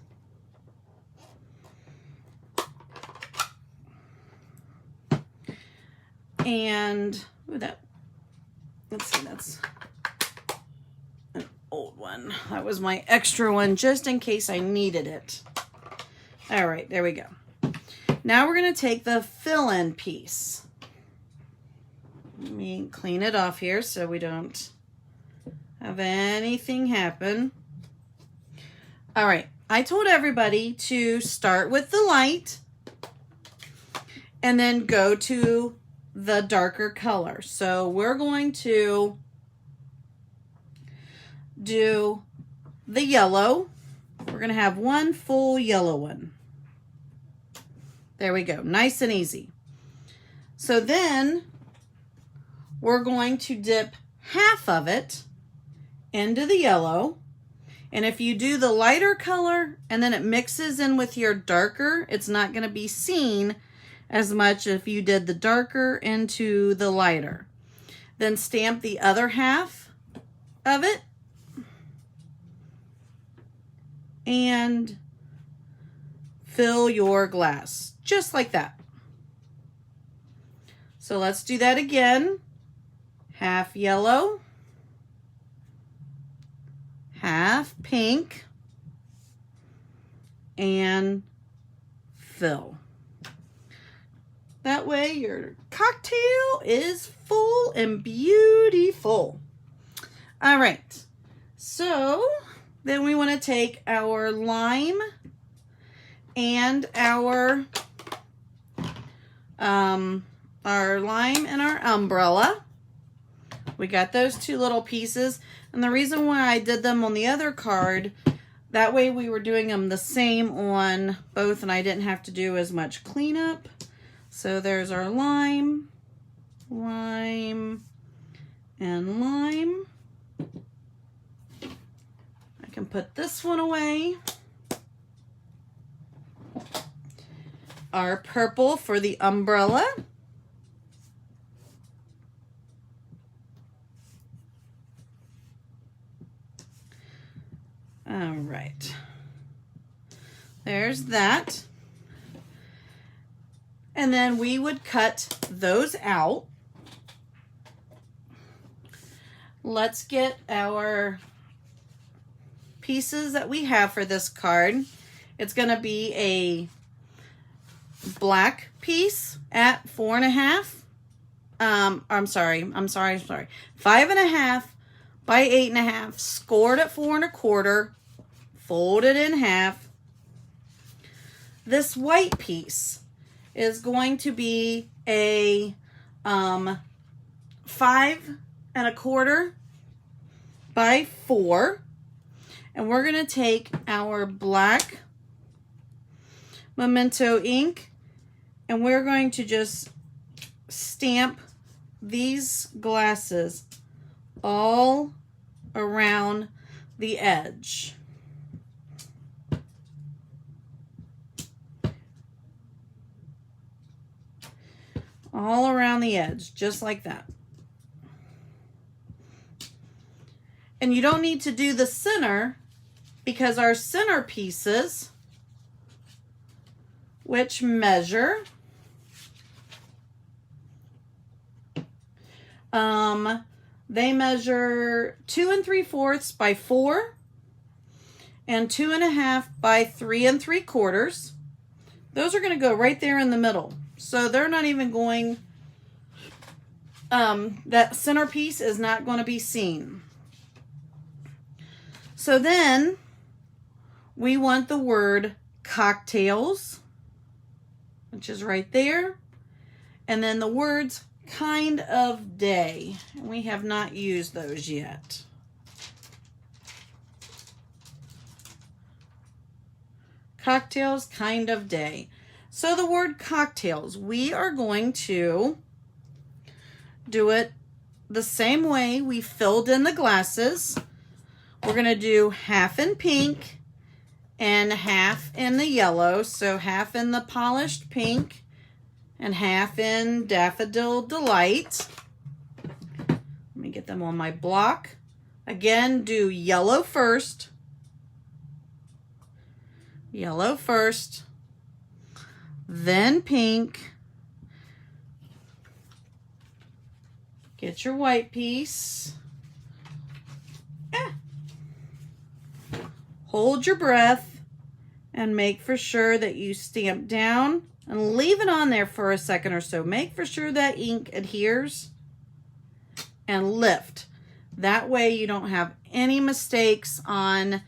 And let's see, that's an old one. That was my extra one just in case I needed it. All right, there we go. Now we're going to take the fill-in piece. Let me clean it off here so we don't have anything happen. All right, I told everybody to start with the light and then go to the darker color. So we're going to do the yellow. We're going to have one full yellow one. There we go. Nice and easy. So then we're going to dip half of it into the yellow. And if you do the lighter color and then it mixes in with your darker, it's not going to be seen as much if you did the darker into the lighter. Then stamp the other half of it and fill your glass just like that. So let's do that again. Half yellow, half pink, and fill. That way your cocktail is full and beautiful. All right, so then we want to take our lime and our lime and our umbrella. We got those two little pieces, and the reason why I did them on the other card, that way we were doing them the same on both and I didn't have to do as much cleanup. So there's our lime, lime, and lime. I can put this one away. Our purple for the umbrella. All right. There's that. And then we would cut those out. Let's get our pieces that we have for this card. It's going to be a black piece at 4.5. I'm sorry. 5.5 by 8.5, scored at 4 1/4, folded in half. This white piece is going to be a 5 1/4 by 4, and we're going to take our black Memento ink and we're going to just stamp these glasses all around the edge. All around the edge, just like that. And you don't need to do the center because our center pieces, which measure they measure 2 3/4 by 4 and 2.5 by 3 3/4. Those are going to go right there in the middle. So they're not even going, that center piece is not going to be seen. So then we want the word cocktails, which is right there. And then the words kind of day. We have not used those yet. Cocktails, kind of day. So the word cocktails, we are going to do it the same way we filled in the glasses. We're going to do half in pink and half in the yellow. So half in the polished pink and half in Daffodil Delight. Let me get them on my block. Again, do yellow first. Yellow first. Then pink. Get your white piece. Hold your breath and make for sure that you stamp down and leave it on there for a second or so. Make for sure that ink adheres and lift. That way you don't have any mistakes on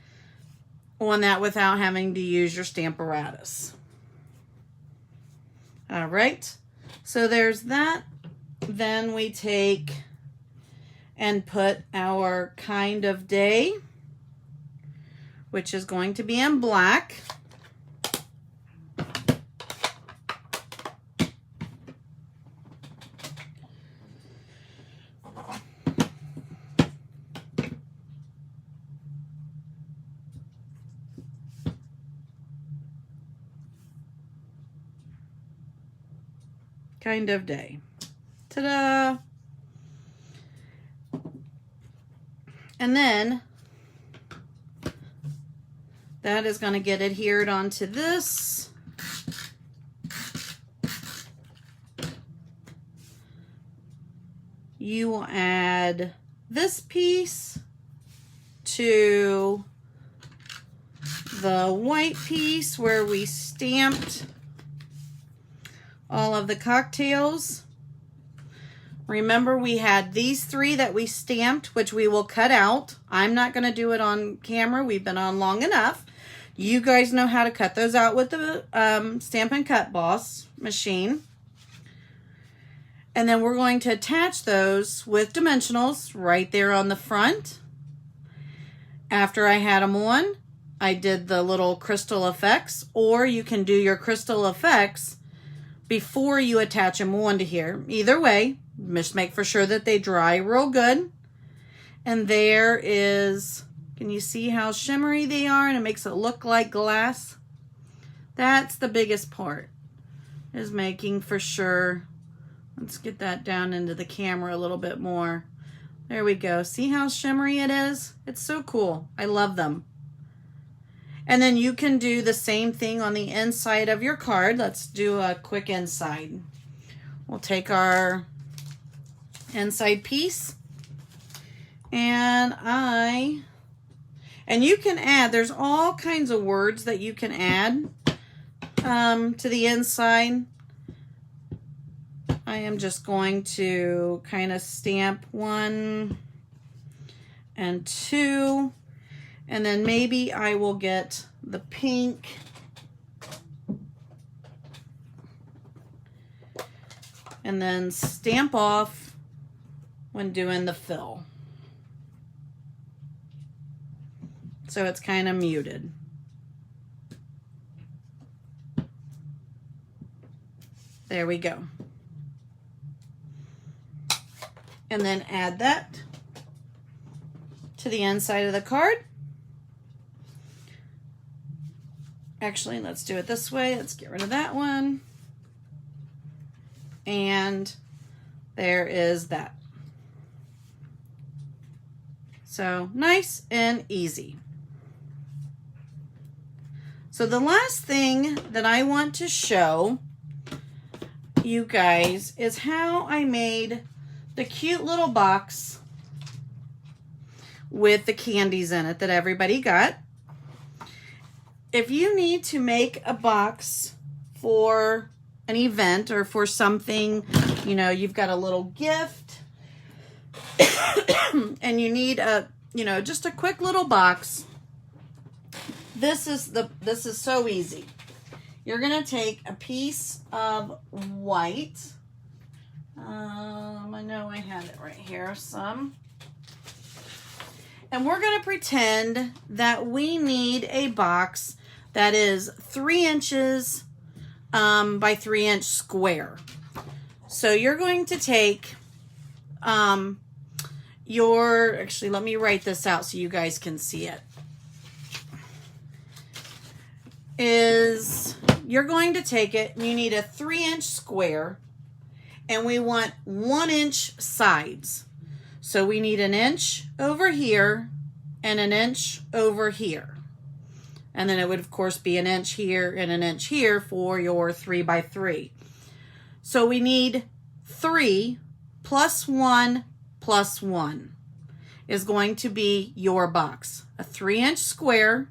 that without having to use your Stamparatus. All right, so there's that. Then we take and put our kind of day, which is going to be in black. Kind of day. Ta-da! And then that is going to get adhered onto this. You will add this piece to the white piece where we stamped all of the cocktails. Remember, we had these 3 that we stamped, which we will cut out. I'm not going to do it on camera. We've been on long enough. You guys know how to cut those out with the Stampin' Cut Boss machine. And then we're going to attach those with dimensionals right there on the front. After I had them on, I did the little crystal effects, or you can do your crystal effects before you attach them onto here. Either way, just make for sure that they dry real good. And there is, can you see how shimmery they are? And it makes it look like glass. That's the biggest part, is making for sure. Let's get that down into the camera a little bit more. There we go. See how shimmery it is? It's so cool. I love them. And then you can do the same thing on the inside of your card. Let's do a quick inside. We'll take our inside piece, and you can add, there's all kinds of words that you can add to the inside. I am just going to kind of stamp 1 and 2, and then maybe I will get the pink and then stamp off when doing the fill. So it's kind of muted. There we go. And then add that to the inside of the card. Actually, let's do it this way. Let's get rid of that one. And there is that. So nice and easy. So the last thing that I want to show you guys is how I made the cute little box with the candies in it that everybody got. If you need to make a box for an event or for something, you know, you've got a little gift and you need a, you know, just a quick little box. This is so easy. You're going to take a piece of white. I know I had it right here, some. And we're going to pretend that we need a box that is 3 inches by 3 inch square. So you're going to take actually, let me write this out so you guys can see it. You're going to take it, and you need a 3 inch square, and we want 1 inch sides. So we need 1 inch over here and 1 inch over here. And then it would, of course, be 1 inch here and 1 inch here for your 3 by 3. So we need 3 plus 1 plus 1 is going to be your box. A 3 inch square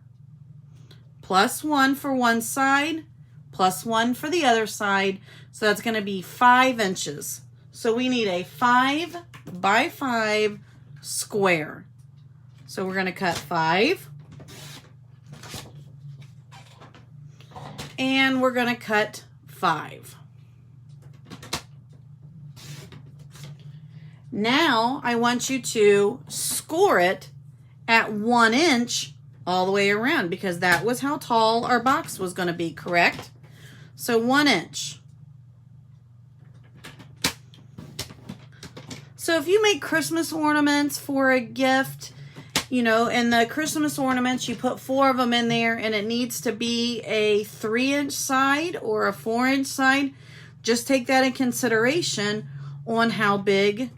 plus 1 for one side plus 1 for the other side. So that's going to be 5 inches. So we need a 5 by 5 square. So we're going to cut 5. And we're going to cut 5. Now I want you to score it at 1 inch all the way around, because that was how tall our box was going to be, correct? So 1 inch. So if you make Christmas ornaments for a gift, you know, and the Christmas ornaments, you put 4 of them in there, and it needs to be a 3 inch side or a 4 inch side, just take that in consideration on how big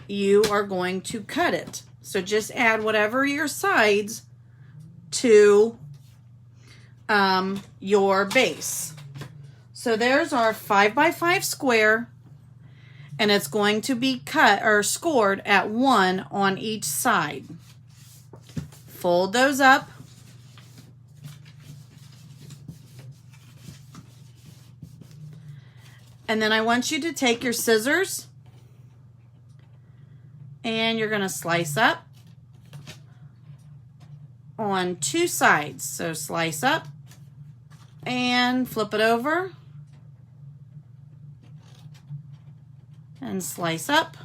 you are going to cut it. So just add whatever your sides to your base. So there's our 5 by 5 square, and it's going to be cut or scored at 1 on each side. Fold those up. And then I want you to take your scissors and you're going to slice up on two sides. So slice up and flip it over and slice up.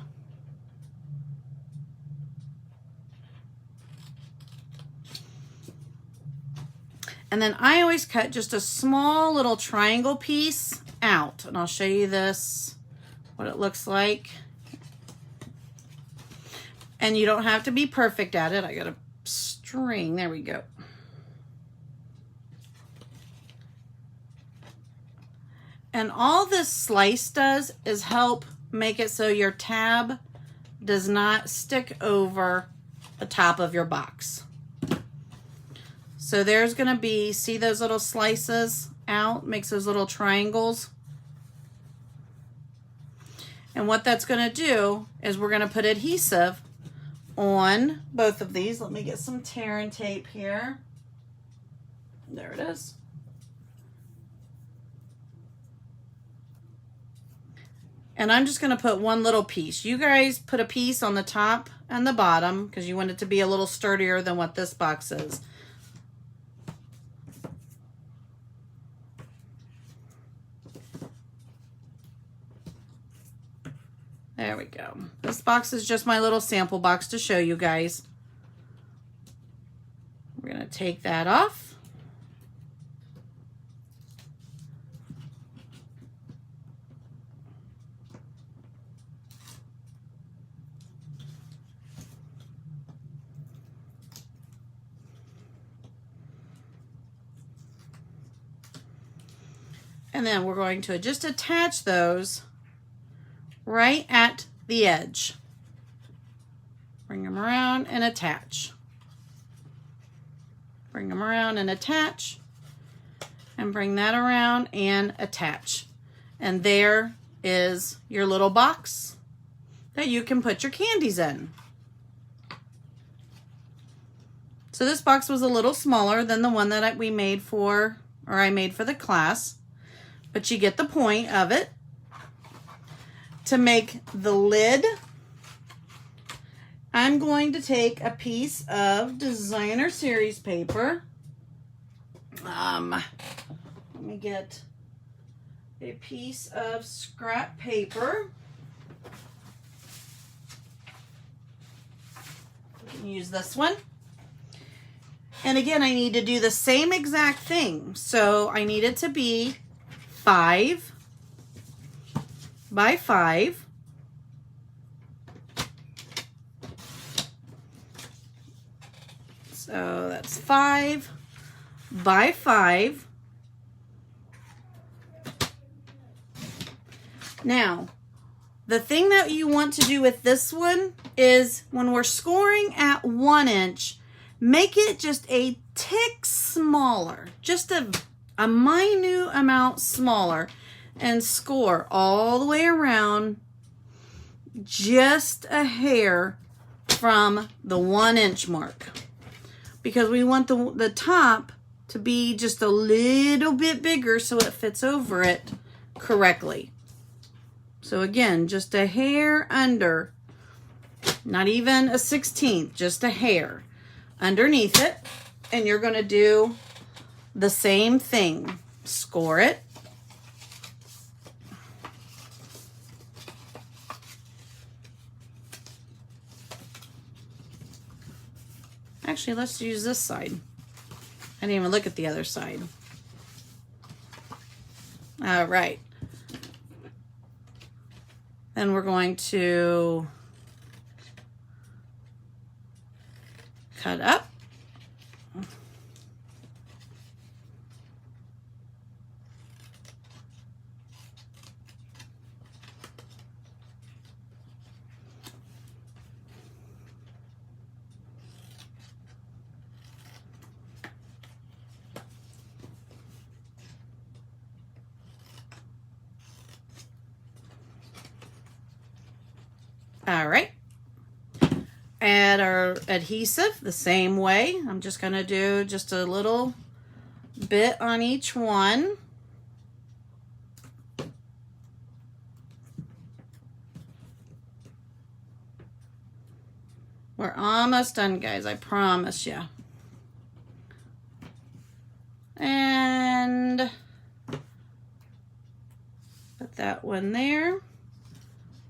And then I always cut just a small little triangle piece out. And I'll show you this, what it looks like. And you don't have to be perfect at it. I got a string, there we go. And all this slice does is help make it so your tab does not stick over the top of your box. So there's going to be, see those little slices out, makes those little triangles. And what that's going to do is we're going to put adhesive on both of these. Let me get some tear and tape here. There it is. And I'm just going to put one little piece. You guys put a piece on the top and the bottom because you want it to be a little sturdier than what this box is. There we go. This box is just my little sample box to show you guys. We're going to take that off. And then we're going to just attach those right at the edge. Bring them around and attach. Bring them around and attach. And bring that around and attach. And there is your little box that you can put your candies in. So this box was a little smaller than the one that we made for, or I made for the class. But you get the point of it. To make the lid, I'm going to take a piece of designer series paper. Let me get a piece of scrap paper. You can use this one. And again, I need to do the same exact thing. So I need it to be 5 by 5. So that's 5 by 5. Now, the thing that you want to do with this one is when we're scoring at 1 inch, make it just a tick smaller, just a minute amount smaller. And score all the way around just a hair from the 1 inch mark. Because we want the top to be just a little bit bigger so it fits over it correctly. So again, just a hair under, not even a 1/16, just a hair underneath it. And you're going to do the same thing. Score it. Actually, let's use this side. I didn't even look at the other side. All right. Then we're going to cut up. All right, add our adhesive the same way. I'm just going to do just a little bit on each one. We're almost done, guys. I promise you. And put that one there.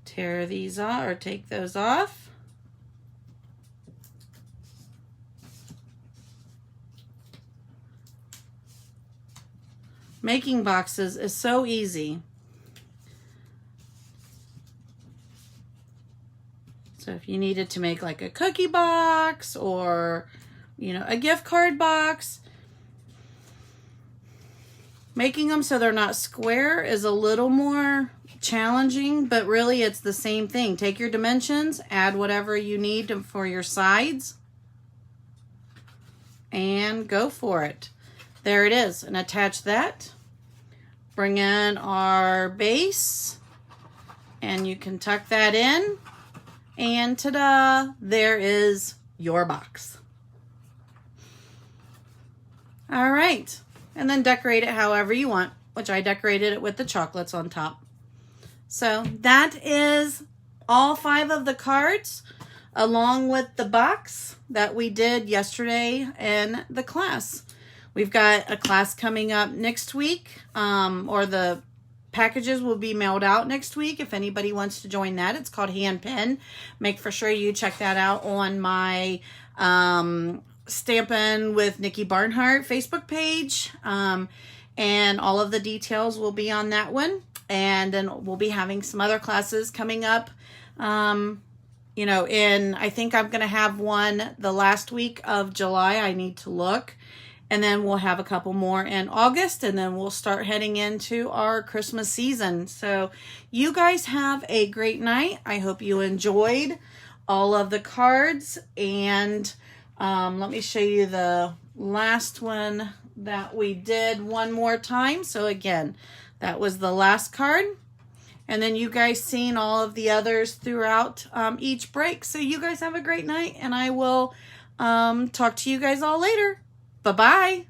Tear these off, or take those off. Making boxes is so easy. So if you needed to make like a cookie box or, you know, a gift card box, making them so they're not square is a little more challenging, but really it's the same thing. Take your dimensions, add whatever you need for your sides, and go for it. There it is. And attach that. Bring in our base, and you can tuck that in. And ta-da, there is your box. All right, and then decorate it however you want, which I decorated it with the chocolates on top. So that is all 5 of the cards, along with the box that we did yesterday in the class. We've got a class coming up next week, or the packages will be mailed out next week if anybody wants to join that. It's called Hand Pen. Make for sure you check that out on my Stampin' with Nikki Barnhart Facebook page. And all of the details will be on that one. And then we'll be having some other classes coming up. You know, I think I'm going to have one the last week of July. I need to look. And then we'll have a couple more in August, and then we'll start heading into our Christmas season. So you guys have a great night. I hope you enjoyed all of the cards. And let me show you the last one that we did one more time. So again, that was the last card. And then you guys seen all of the others throughout each break. So you guys have a great night, and I will talk to you guys all later. Bye-bye.